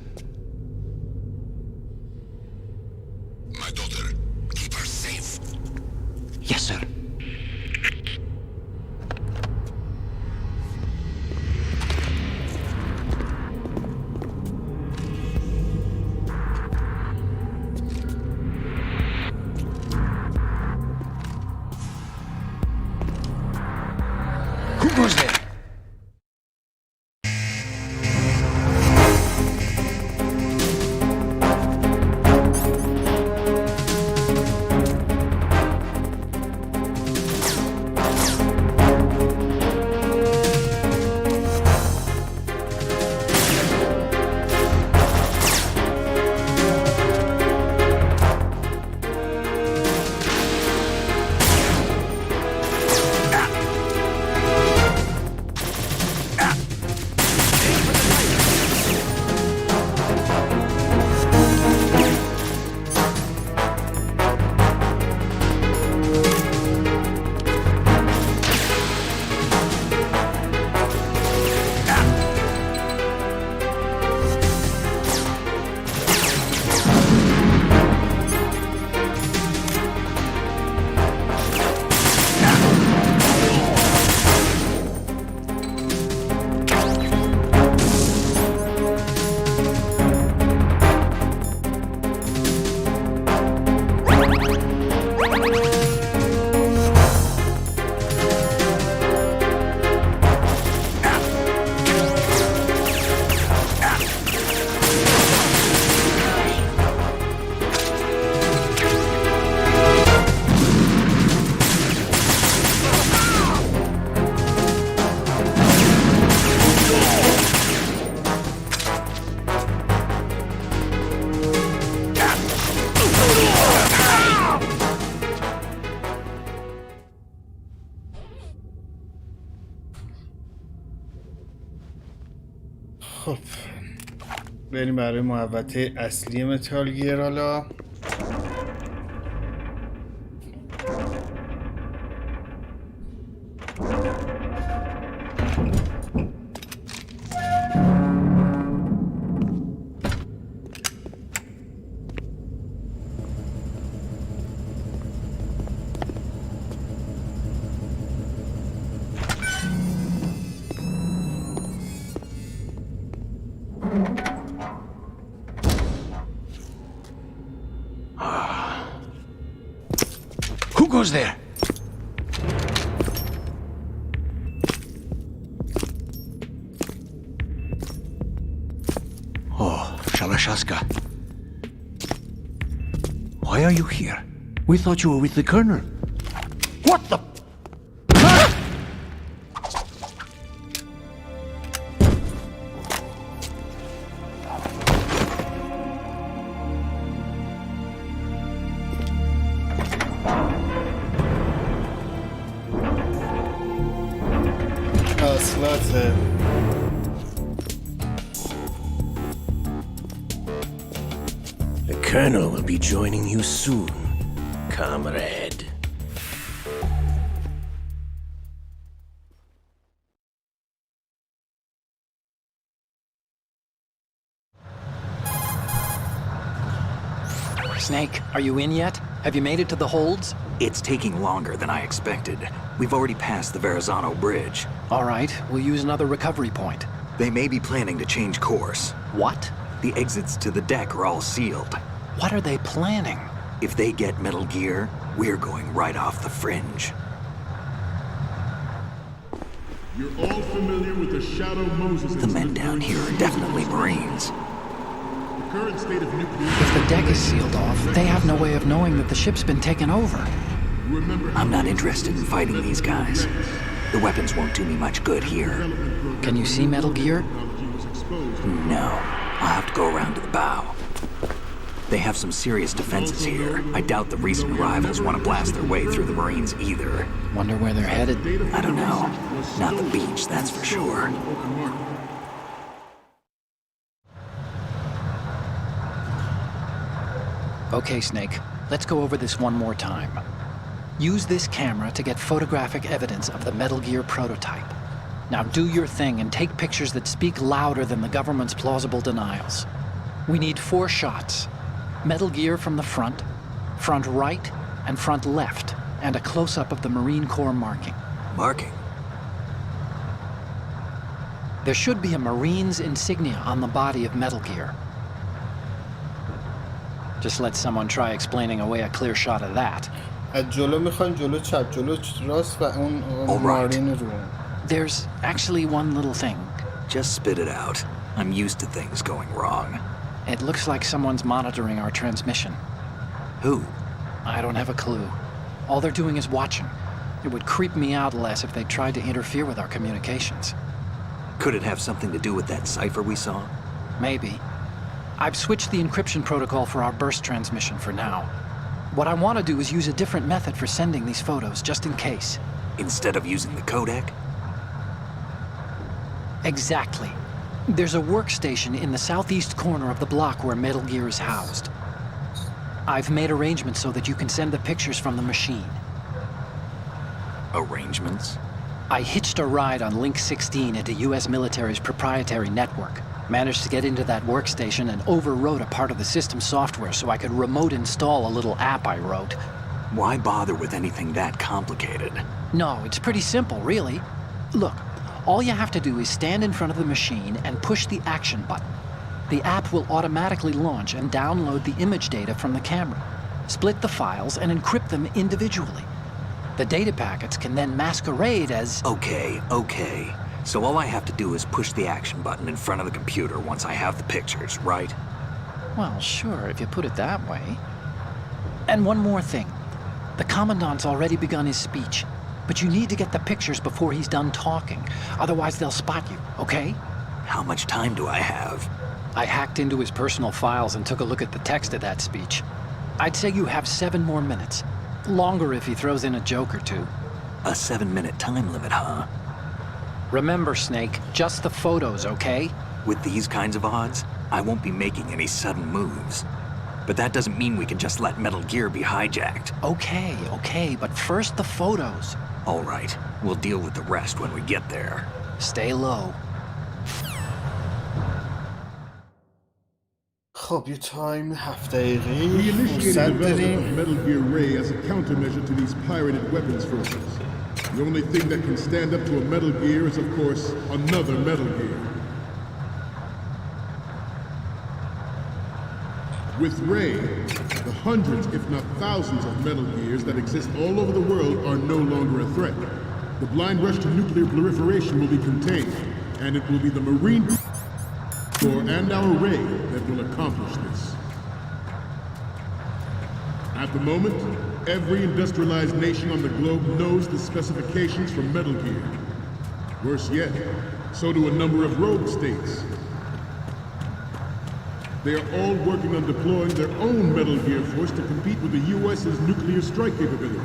خب بریم برای محوطه اصلی متال گیر حالا. Who goes there? Oh, Shalashaska. Why are you here? We thought you were with the Colonel. What the? The Colonel will be joining you soon, comrade. Snake, are you in yet? Have you made it to the holds? It's taking longer than I expected. We've already passed the Verrazano Bridge. All right, we'll use another recovery point. They may be planning to change course. What? The exits to the deck are all sealed. What are they planning? If they get Metal Gear, we're going right off the fringe. You're all familiar with the Shadow Moses. The men down here are definitely Marines. The current state of nuclear... If the deck is sealed off, they have no way of knowing that the ship's been taken over. I'm not interested in fighting these guys. The weapons won't do me much good here. Can you see Metal Gear? No. I'll have to go around to the bow. They have some serious defenses here. I doubt the recent arrivals want to blast their way through the Marines either. Wonder where they're headed? I don't know. Not the beach, that's for sure. Okay, Snake. Let's go over this one more time. Use this camera to get photographic evidence of the Metal Gear prototype. Now do your thing and take pictures that speak louder than the government's plausible denials. We need 4 shots. Metal Gear from the front right, and front left, and a close-up of the Marine Corps marking. Marking? There should be a Marine's insignia on the body of Metal Gear. Just let someone try explaining away a clear shot of that. جلو میخوایم جلو چپ جلو راست و اون مارین رو. There's actually one little thing. Just spit it out. I'm used to things going wrong. It looks like someone's monitoring our transmission. Who? I don't have a clue. All they're doing is watching. It would creep me out less if they tried to interfere with our communications. Could it have something to do with that cipher we saw? Maybe. I've switched the encryption protocol for our burst transmission for now. What I want to do is use a different method for sending these photos, just in case. Instead of using the codec? Exactly. There's a workstation in the southeast corner of the block where Metal Gear is housed. I've made arrangements so that you can send the pictures from the machine. Arrangements? I hitched a ride on Link 16 into US military's proprietary network. Managed to get into that workstation and overwrote a part of the system software so I could remote install a little app I wrote. Why bother with anything that complicated? No, it's pretty simple, really. Look, all you have to do is stand in front of the machine and push the action button. The app will automatically launch and download the image data from the camera, split the files, and encrypt them individually. The data packets can then masquerade as... Okay. So all I have to do is push the action button in front of the computer once I have the pictures, right? Well, sure, if you put it that way. And one more thing. The Commandant's already begun his speech, but you need to get the pictures before he's done talking. Otherwise, they'll spot you, okay? How much time do I have? I hacked into his personal files and took a look at the text of that speech. I'd say you have 7 more minutes. Longer if he throws in a joke or two. A 7-minute time limit, huh? Remember, Snake, just the photos, okay? With these kinds of odds, I won't be making any sudden moves. But that doesn't mean we can just let Metal Gear be hijacked. Okay, but first the photos. All right, we'll deal with the rest when we get there. Stay low. خب یه تایم 7 دقیقه We initiated فرصت development داریم. of Metal Gear Ray as a countermeasure to these pirated weapons forces. The only thing that can stand up to a Metal Gear is, of course, another Metal Gear. With Ray, the hundreds, if not thousands, of Metal Gears that exist all over the world are no longer a threat. The blind rush to nuclear proliferation will be contained, and it will be the Marine Corps and our Ray that will accomplish this. At the moment, every industrialized nation on the globe knows the specifications for Metal Gear. Worse yet, so do a number of rogue states. They are all working on deploying their own Metal Gear force to compete with the US's nuclear strike capability.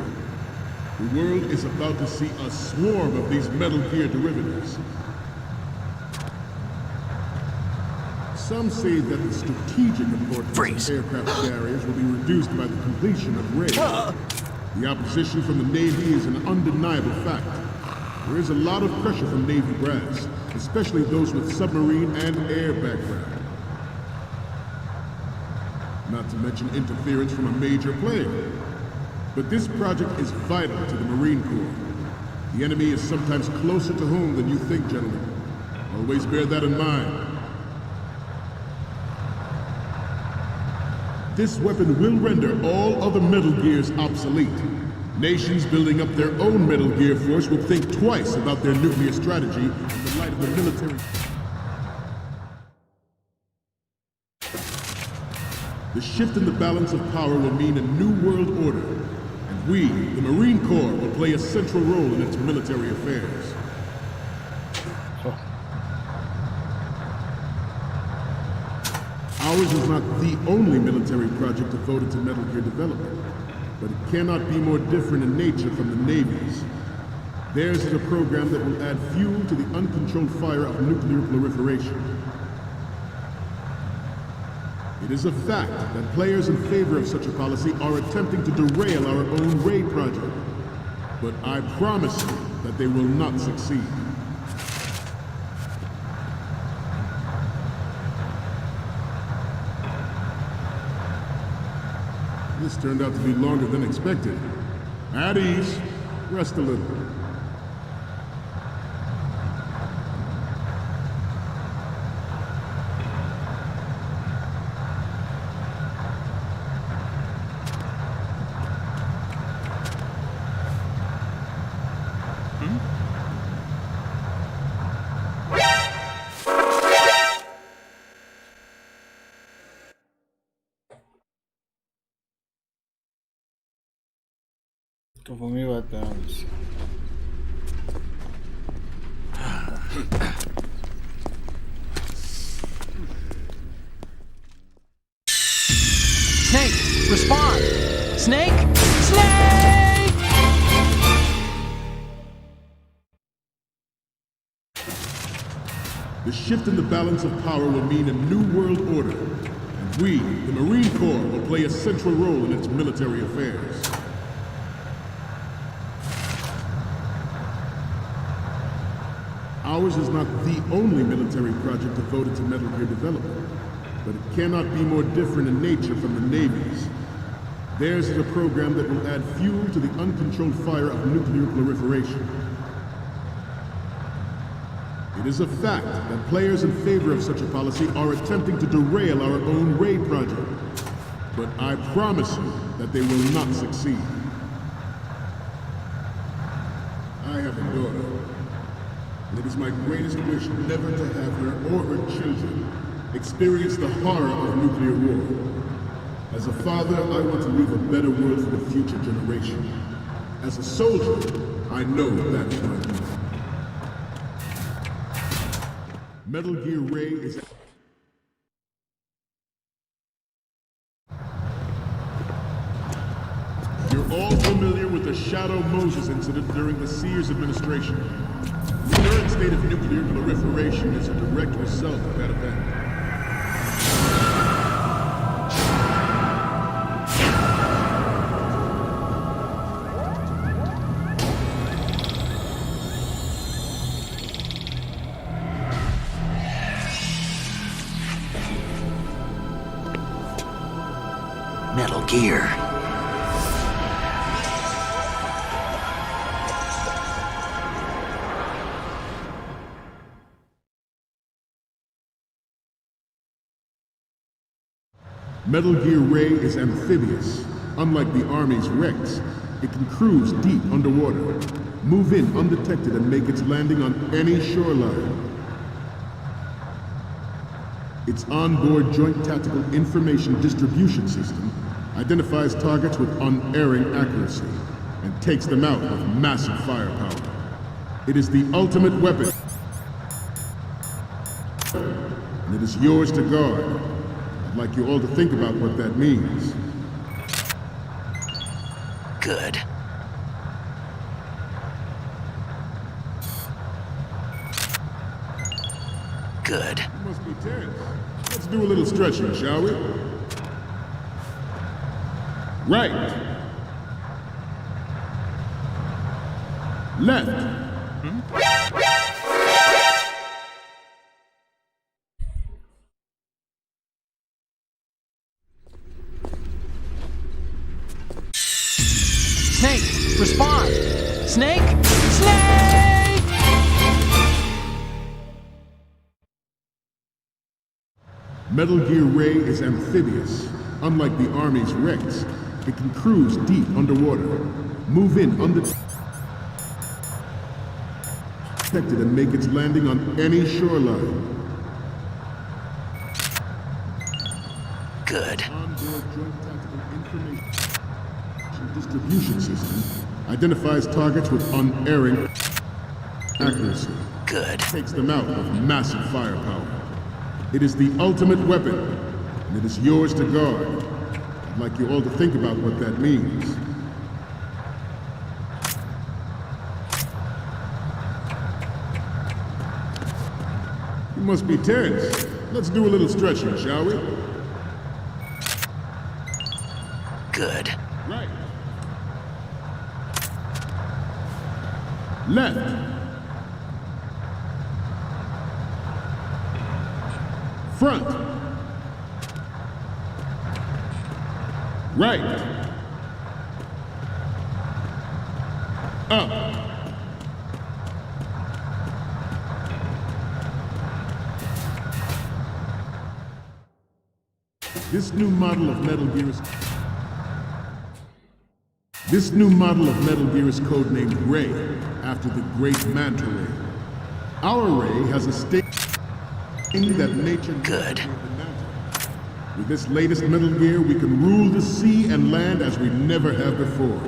The world is about to see a swarm of these Metal Gear derivatives. Some say that the strategic importance of aircraft carriers will be reduced by the completion of Ray. The opposition from the Navy is an undeniable fact. There is a lot of pressure from Navy brass, especially those with submarine and air background. Not to mention interference from a major player. But this project is vital to the Marine Corps. The enemy is sometimes closer to home than you think, gentlemen. Always bear that in mind. This weapon will render all other Metal Gears obsolete. Nations building up their own Metal Gear force will think twice about their nuclear strategy in the light of the military. The shift in the balance of power will mean a new world order, and we, the Marine Corps, will play a central role in its military affairs. Ours is not the only military project devoted to Metal Gear development, but it cannot be more different in nature from the Navy's. Theirs is a program that will add fuel to the uncontrolled fire of nuclear proliferation. It is a fact that players in favor of such a policy are attempting to derail our own Ray project. But I promise you that they will not succeed. This turned out to be longer than expected. At ease. Rest a little. دومی باید برم Snake, respond! Snake! Snake! The shift in the balance of power will mean a new world order, and we, the Marine Corps, will play a central role in its military affairs. Ours is not the only military project devoted to Metal Gear development, but it cannot be more different in nature from the Navy's. Theirs is a program that will add fuel to the uncontrolled fire of nuclear proliferation. It is a fact that players in favor of such a policy are attempting to derail our own Ray project, but I promise you that they will not succeed. I have a daughter. It is my greatest wish never to have her or her children experience the horror of nuclear war. As a father, I want to leave a better world for the future generation. As a soldier, I know that's my duty. Metal Gear Ray is... You're all familiar with the Shadow Moses incident during the Sears administration. The current state of nuclear proliferation is a direct result of that event. Metal Gear. Metal Gear Ray is amphibious. Unlike the Army's Rex, it can cruise deep underwater, move in undetected and make its landing on any shoreline. Its onboard Joint Tactical Information Distribution System identifies targets with unerring accuracy and takes them out with massive firepower. It is the ultimate weapon, and it is yours to guard. I'd like you all to think about what that means. Good. Good. You must be tense. Let's do a little stretching, shall we? Right. Left. Snake, respond! Snake! Snake! Metal Gear Ray is amphibious. Unlike the Army's Rex, it can cruise deep underwater, move in undetected and make its landing on any shoreline. Good. Onboard Joint Tactical Information Distribution System identifies targets with unerring accuracy. Good. Takes them out with massive firepower. It is the ultimate weapon, and it is yours to guard. I'd like you all to think about what that means. You must be tense. Let's do a little stretching, shall we? Good. Right. Left. Front. Right. Up. This new model of Metal Gear is codenamed Ray, after the great Manta Ray. Our Ray has a state that nature good. With this latest Metal Gear, we can rule the sea and land as we never have before.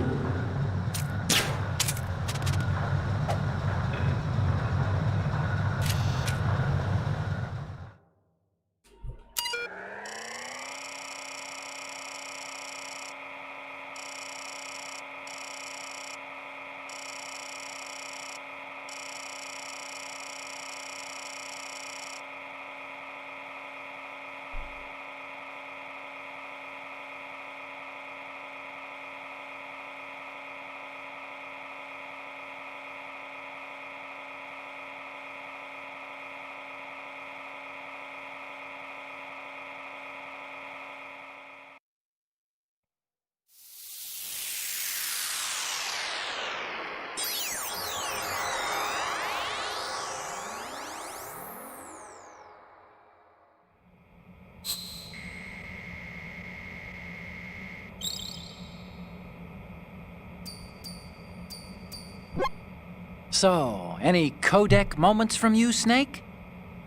So, any codec moments from you, Snake?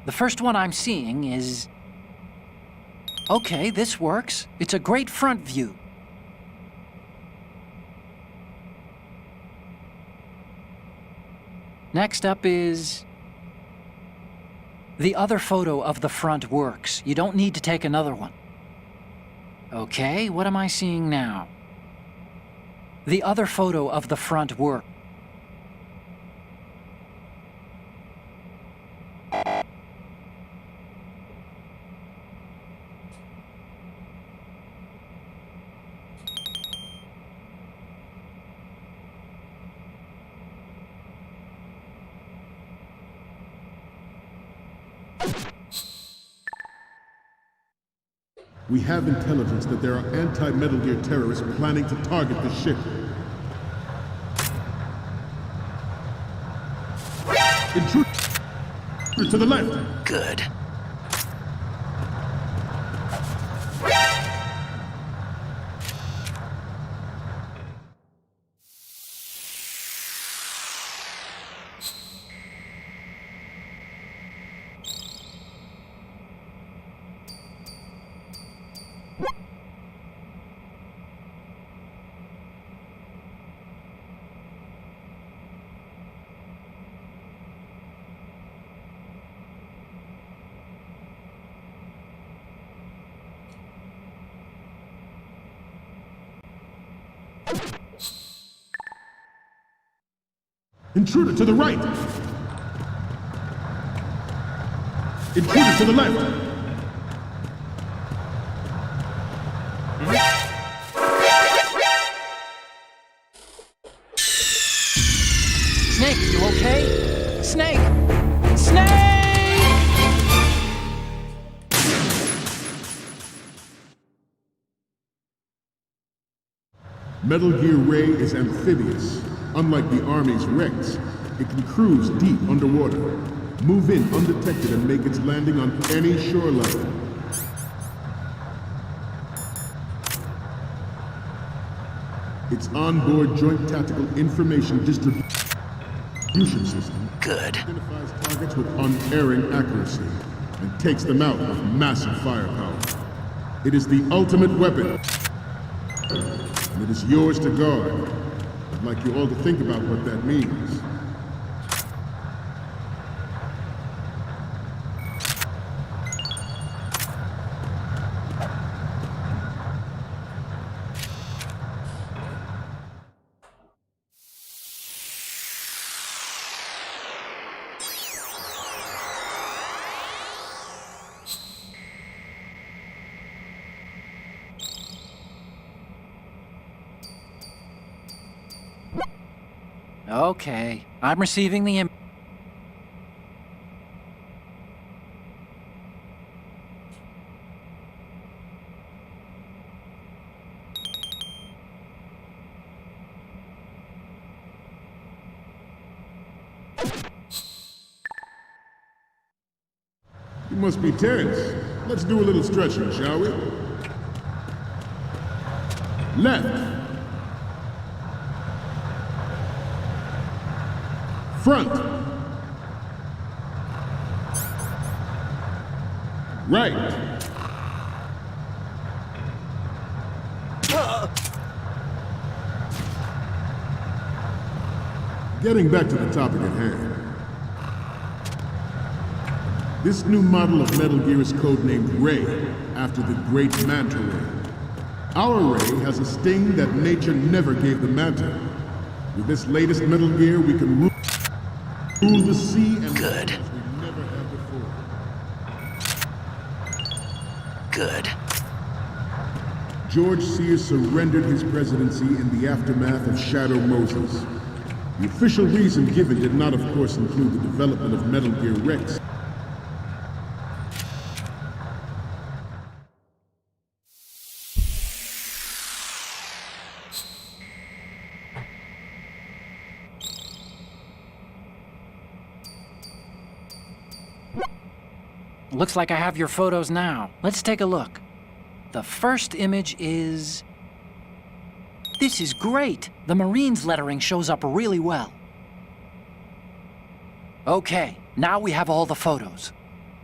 The first one I'm seeing is... Okay, this works. It's a great front view. Next up is... The other photo of the front works. You don't need to take another one. Okay, what am I seeing now? The other photo of the front works. We have intelligence that there are anti-Metal Gear terrorists planning to target the ship. Intruder to the left. Good. Intruder to the right! Intruder to the left! Snake, you okay? Snake! Snake! Metal Gear Ray is amphibious. Unlike the Army's Rex, it can cruise deep underwater, move in undetected and make its landing on any shore level. Its onboard Joint Tactical Information Distribution System identifies targets with unerring accuracy and takes them out with massive firepower. It is the ultimate weapon, and it is yours to guard. I'd like you all to think about what that means. Okay, I'm receiving the You must be tense. Let's do a little stretching, shall we? Left. Front. Right. Getting back to the topic at hand. This new model of Metal Gear is codenamed Ray, after the great Manta Ray. Our Ray has a sting that nature never gave the Manta. With this latest Metal Gear, we can rule the sea and good as we never have before. Good. George Sears surrendered his presidency in the aftermath of Shadow Moses. The official reason given did not, of course, include the development of Metal Gear Rex. Looks like I have your photos now. Let's take a look. The first image is... This is great! The Marines lettering shows up really well. Okay, now we have all the photos.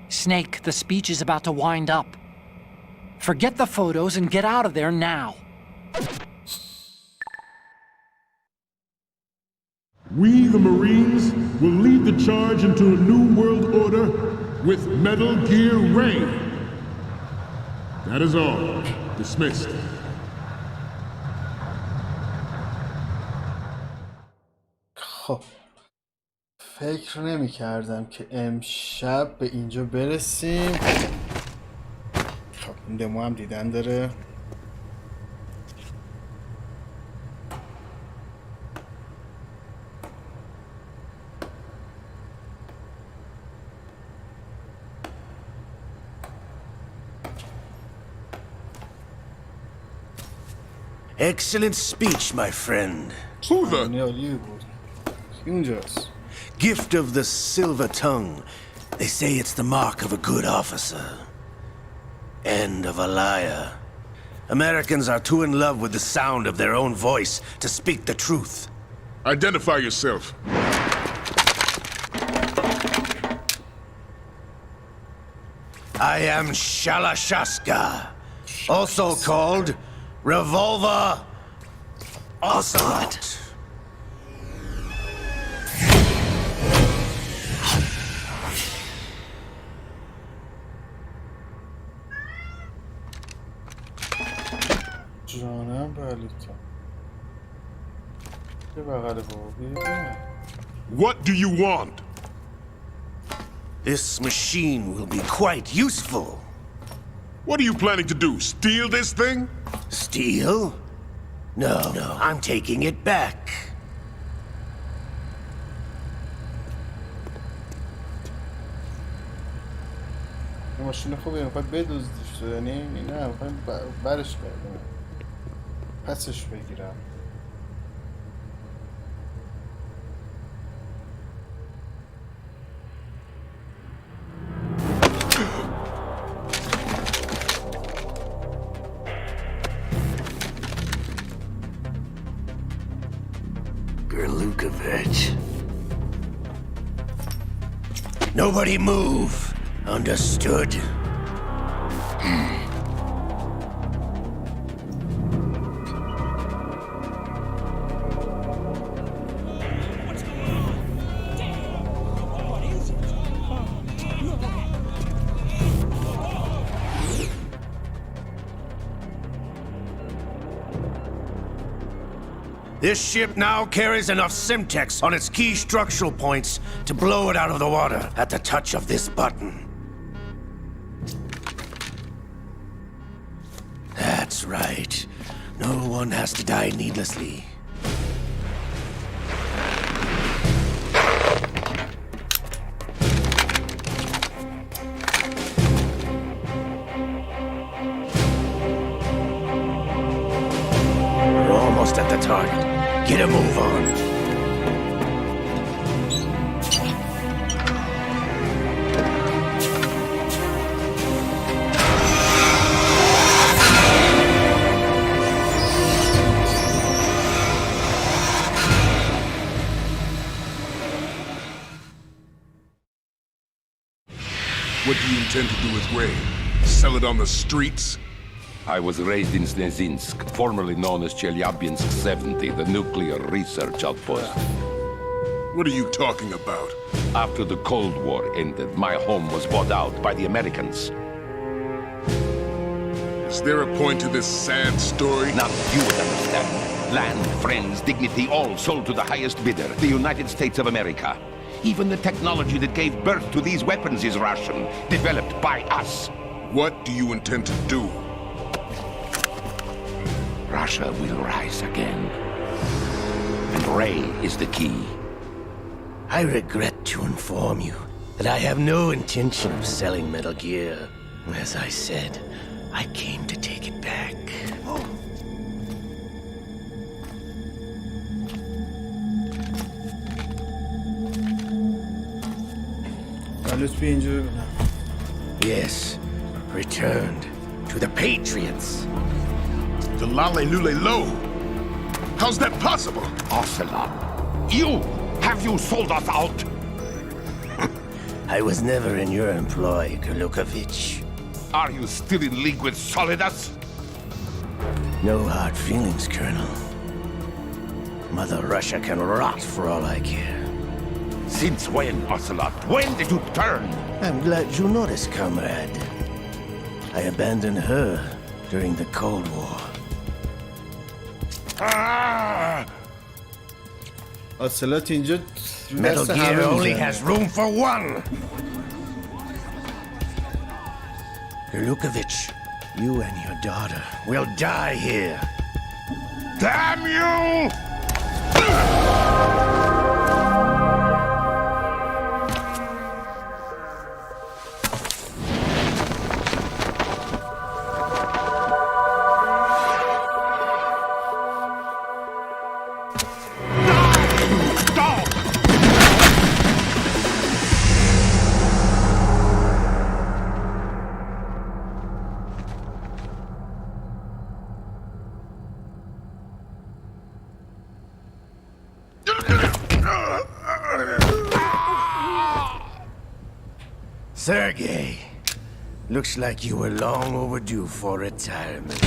Snake, the speech is about to wind up. Forget the photos and get out of there now. We, the Marines, will lead the charge into a new world order with Metal Gear Ray. That is all. Dismissed. خب فکر نمی کردم که امشب به اینجا برسیم. خب این دمو هم دیدن داره. Excellent speech, my friend. Gift of the silver tongue. They say it's the mark of a good officer. And of a liar. Americans are too in love with the sound of their own voice to speak the truth. Identify yourself. I am Shalashaska, also called Revolver Ocelot. جانم بلیتون به بغل بابا. What do you want? This machine will be quite useful. What are you planning to do? Steal this thing? Steal? No, I'm taking it back. ماشین خوبه میخواد بدزدیش یعنی نه میخواد برش بردم پسش بگیرم Gerlukovich. Nobody move. Understood? This ship now carries enough Simtex on its key structural points to blow it out of the water at the touch of this button. That's right. No one has to die needlessly. We're almost at the target. Get a move on. What do you intend to do with Ray? Sell it on the streets? I was raised in Snezinsk, formerly known as Chelyabinsk 70, the nuclear research outpost. What are you talking about? After the Cold War ended, my home was bought out by the Americans. Is there a point to this sad story? Not you would understand. Land, friends, dignity, all sold to the highest bidder, the United States of America. Even the technology that gave birth to these weapons is Russian, developed by us. What do you intend to do? Russia will rise again. And Ray is the key. I regret to inform you that I have no intention of selling Metal Gear. As I said, I came to take it back. Yes, returned to the Patriots. The Lale Lule Lo? How's that possible? Ocelot, have you sold us out? I was never in your employ, Gerlukovich. Are you still in league with Solidus? No hard feelings, Colonel. Mother Russia can rot for all I care. Since when, Ocelot? When did you turn? I'm glad you noticed, comrade. I abandoned her during the Cold War. آسلات اینجا Metal Gear only has room for one. Gerlukovich, you and your daughter will die here. Damn you! Sergei, looks like you were long overdue for retirement.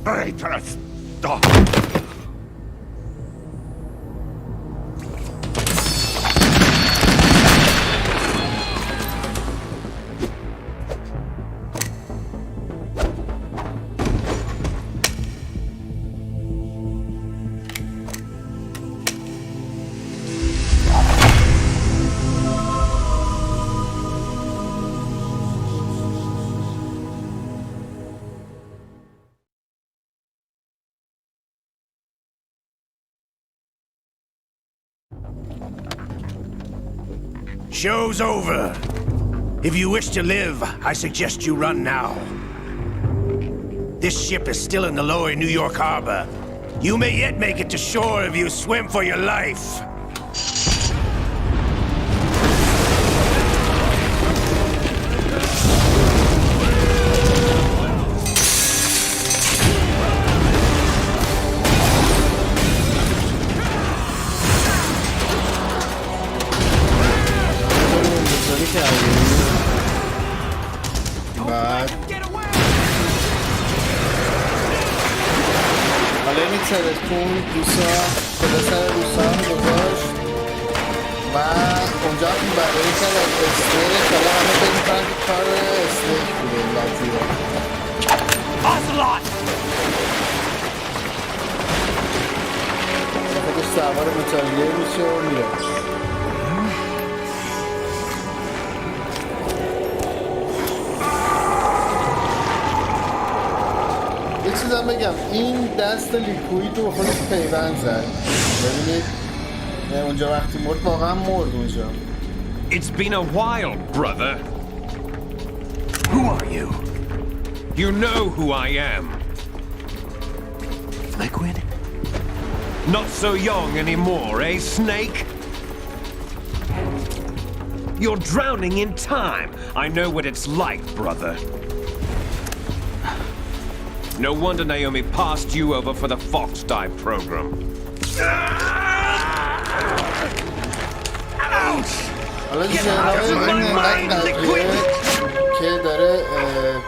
Traitorous dog! Show's over. If you wish to live, I suggest you run now. This ship is still in the lower New York harbor. You may yet make it to shore if you swim for your life. تلسکون سر دوستان گذاشت و اونجا هم برای که از استیک حالا همه فکر میکنن که کار استیک بوده لاتیه خودش سوار متالگیر میشه و میره یه چیزم بگم این دست لیکوید رو خودش پیوند زد ببینید اونجا وقتی مرد واقعا مرد اونجا It's been a while, brother. Who are you? You know who I am. Liquid? Not so young anymore, eh, Snake? You're drowning in time. I know what it's like, brother. No wonder Naomi passed you over for the Fox Dive program. Ouch! حالا جناب این انقدر قویه که داره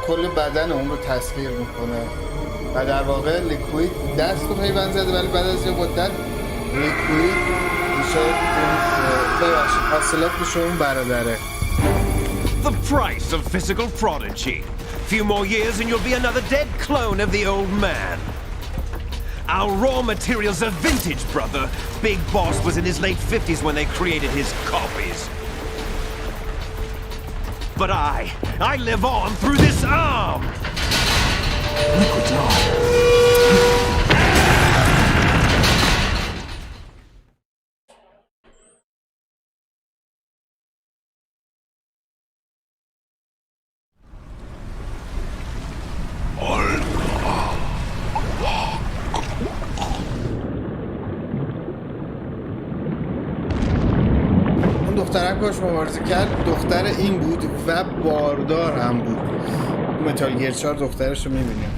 کل بدن اون رو تصویر میکنه و در واقع لیکوید دست رو پیوند زده ولی بعد از یه مدت لیکوید میشه ببخشید حاصلات میشه اون برادره. The price of physical prodigy. Few more years and you'll be another dead clone of the old man. Our raw materials are vintage, brother. Big Boss was in his late 50s when they created his copies. But I live on through this arm! Liquid's on. دخترک باش مبارزه کرد دختر این بود و باردار هم بود متال گیر 4 دخترش رو میبینیم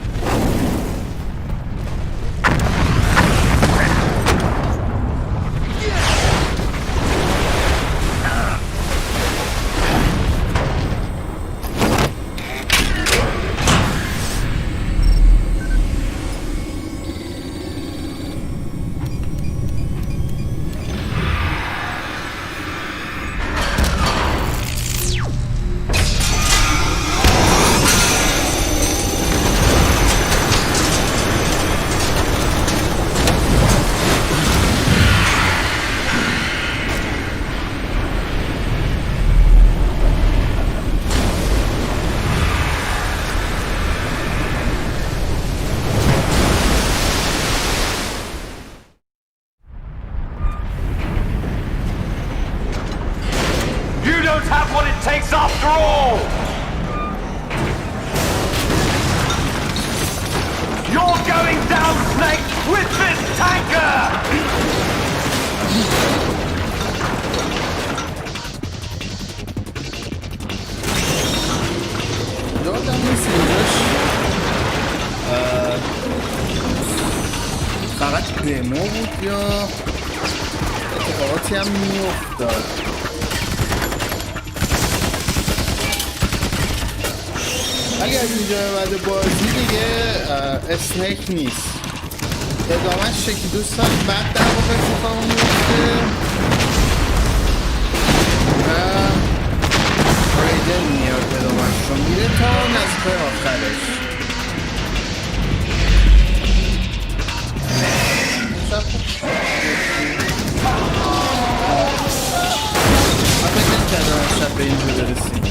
فقط دمو بود یا اتفاقاتی هم میافتاد ولی از اینجا به بعد بازی دیگه اسنیک نیست، ادامهش که دوستان بعد در واقع اتفاق میفته و ریدن میاد ادامهش رو میره تا نزدیک آخرش. فکر نمی‌کردم شب به اینجا برسیم.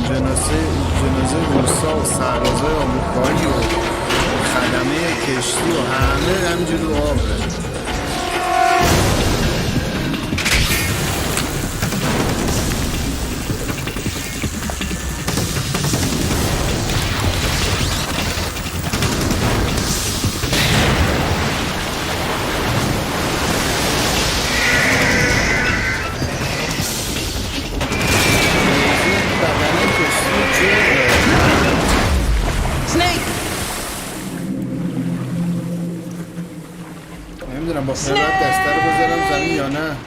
جنازه روسا و سربازای آمریکایی و خدمه کشتی و همه همینجور رو آبه. نمیدونم با خیرات دسته رو بذارم زمین یا نه.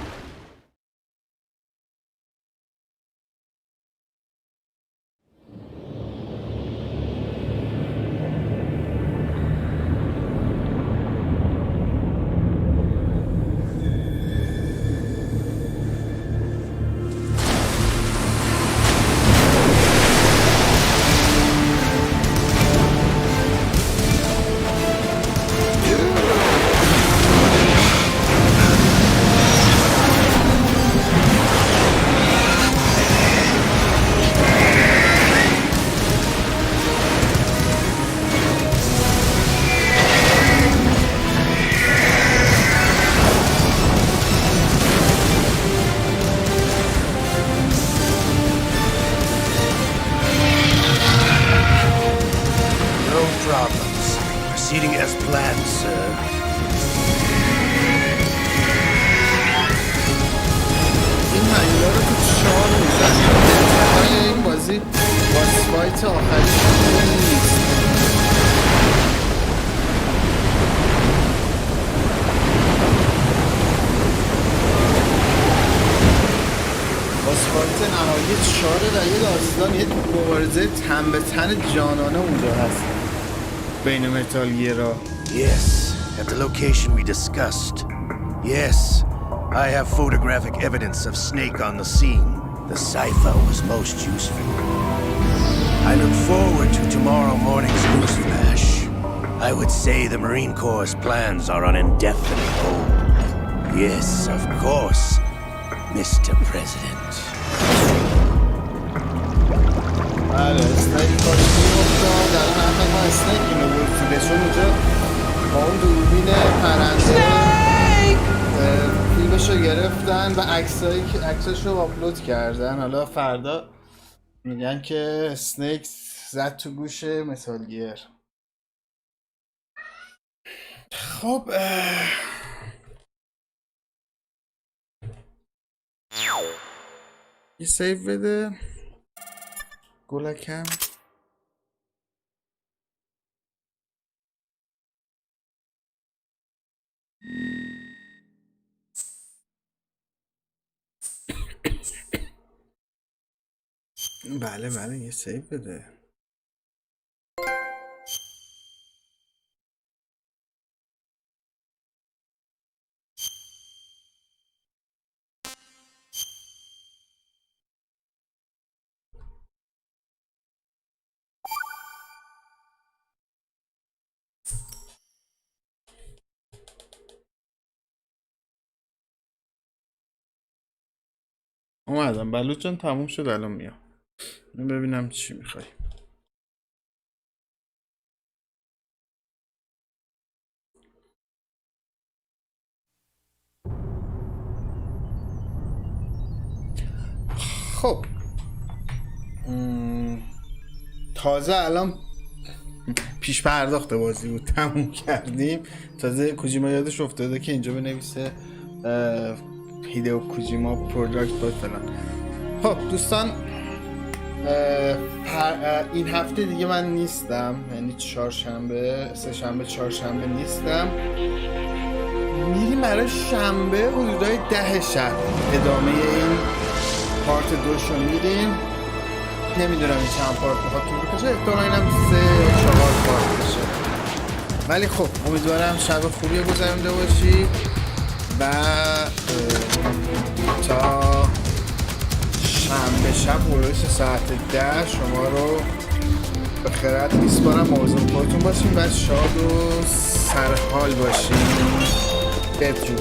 Proceeding as planned, sir. این هنگلا رو تو چهار میزنیم. انتهای این بازی باس فایت آخری نیست. باس فایت نهایی 4 و یه داستان، یه مبارزه تن به تن جانانه اونجا هست بین متال گیرها. Yes, at the location we discussed. Yes, I have photographic evidence of Snake on the scene. The cipher was most useful. I look forward to tomorrow morning's news flash. I would say the Marine Corps' plans are on indefinite hold. Yes, of course, Mr. President. بله اسنیک کارش می‌افتاد. الان حتی ما اسنیک اینو بود چون اونجا با اون دوربین پرنده فیلمشو گرفتن و عکساشو آپلود کردن. حالا فردا میگن که اسنیک زد تو گوش متال گیر. خب یه سیو بده گلکم. بله یه سیو بده. اومدم بلوچ جان، تموم شد الان میام ببینم چی میخوای. خب تازه الان پیش پرداخت بازی بود تموم کردیم. تازه کوجیما یادش افتاده که اینجا بنویسه هیدئو کوجیما پروداکت باید فلان. خب دوستان این هفته دیگه من نیستم، یعنی چهارشنبه، سه شنبه چهارشنبه نیستم. میریم برای شنبه حدودای 10 شب ادامه این پارت 2 شو میریم. نمیدونم این چند پارت میخواد طول بکشه، احتمالا اینم 3 یا 4 پارت بشه، ولی خب امیدوارم شب خوبی گذرونده باشی و تا شنبه شب هلوش ساعت 10 شما رو به خیرت میسپارم. مواظب خودتون باشین و شاد و سرحال باشین. بدرود.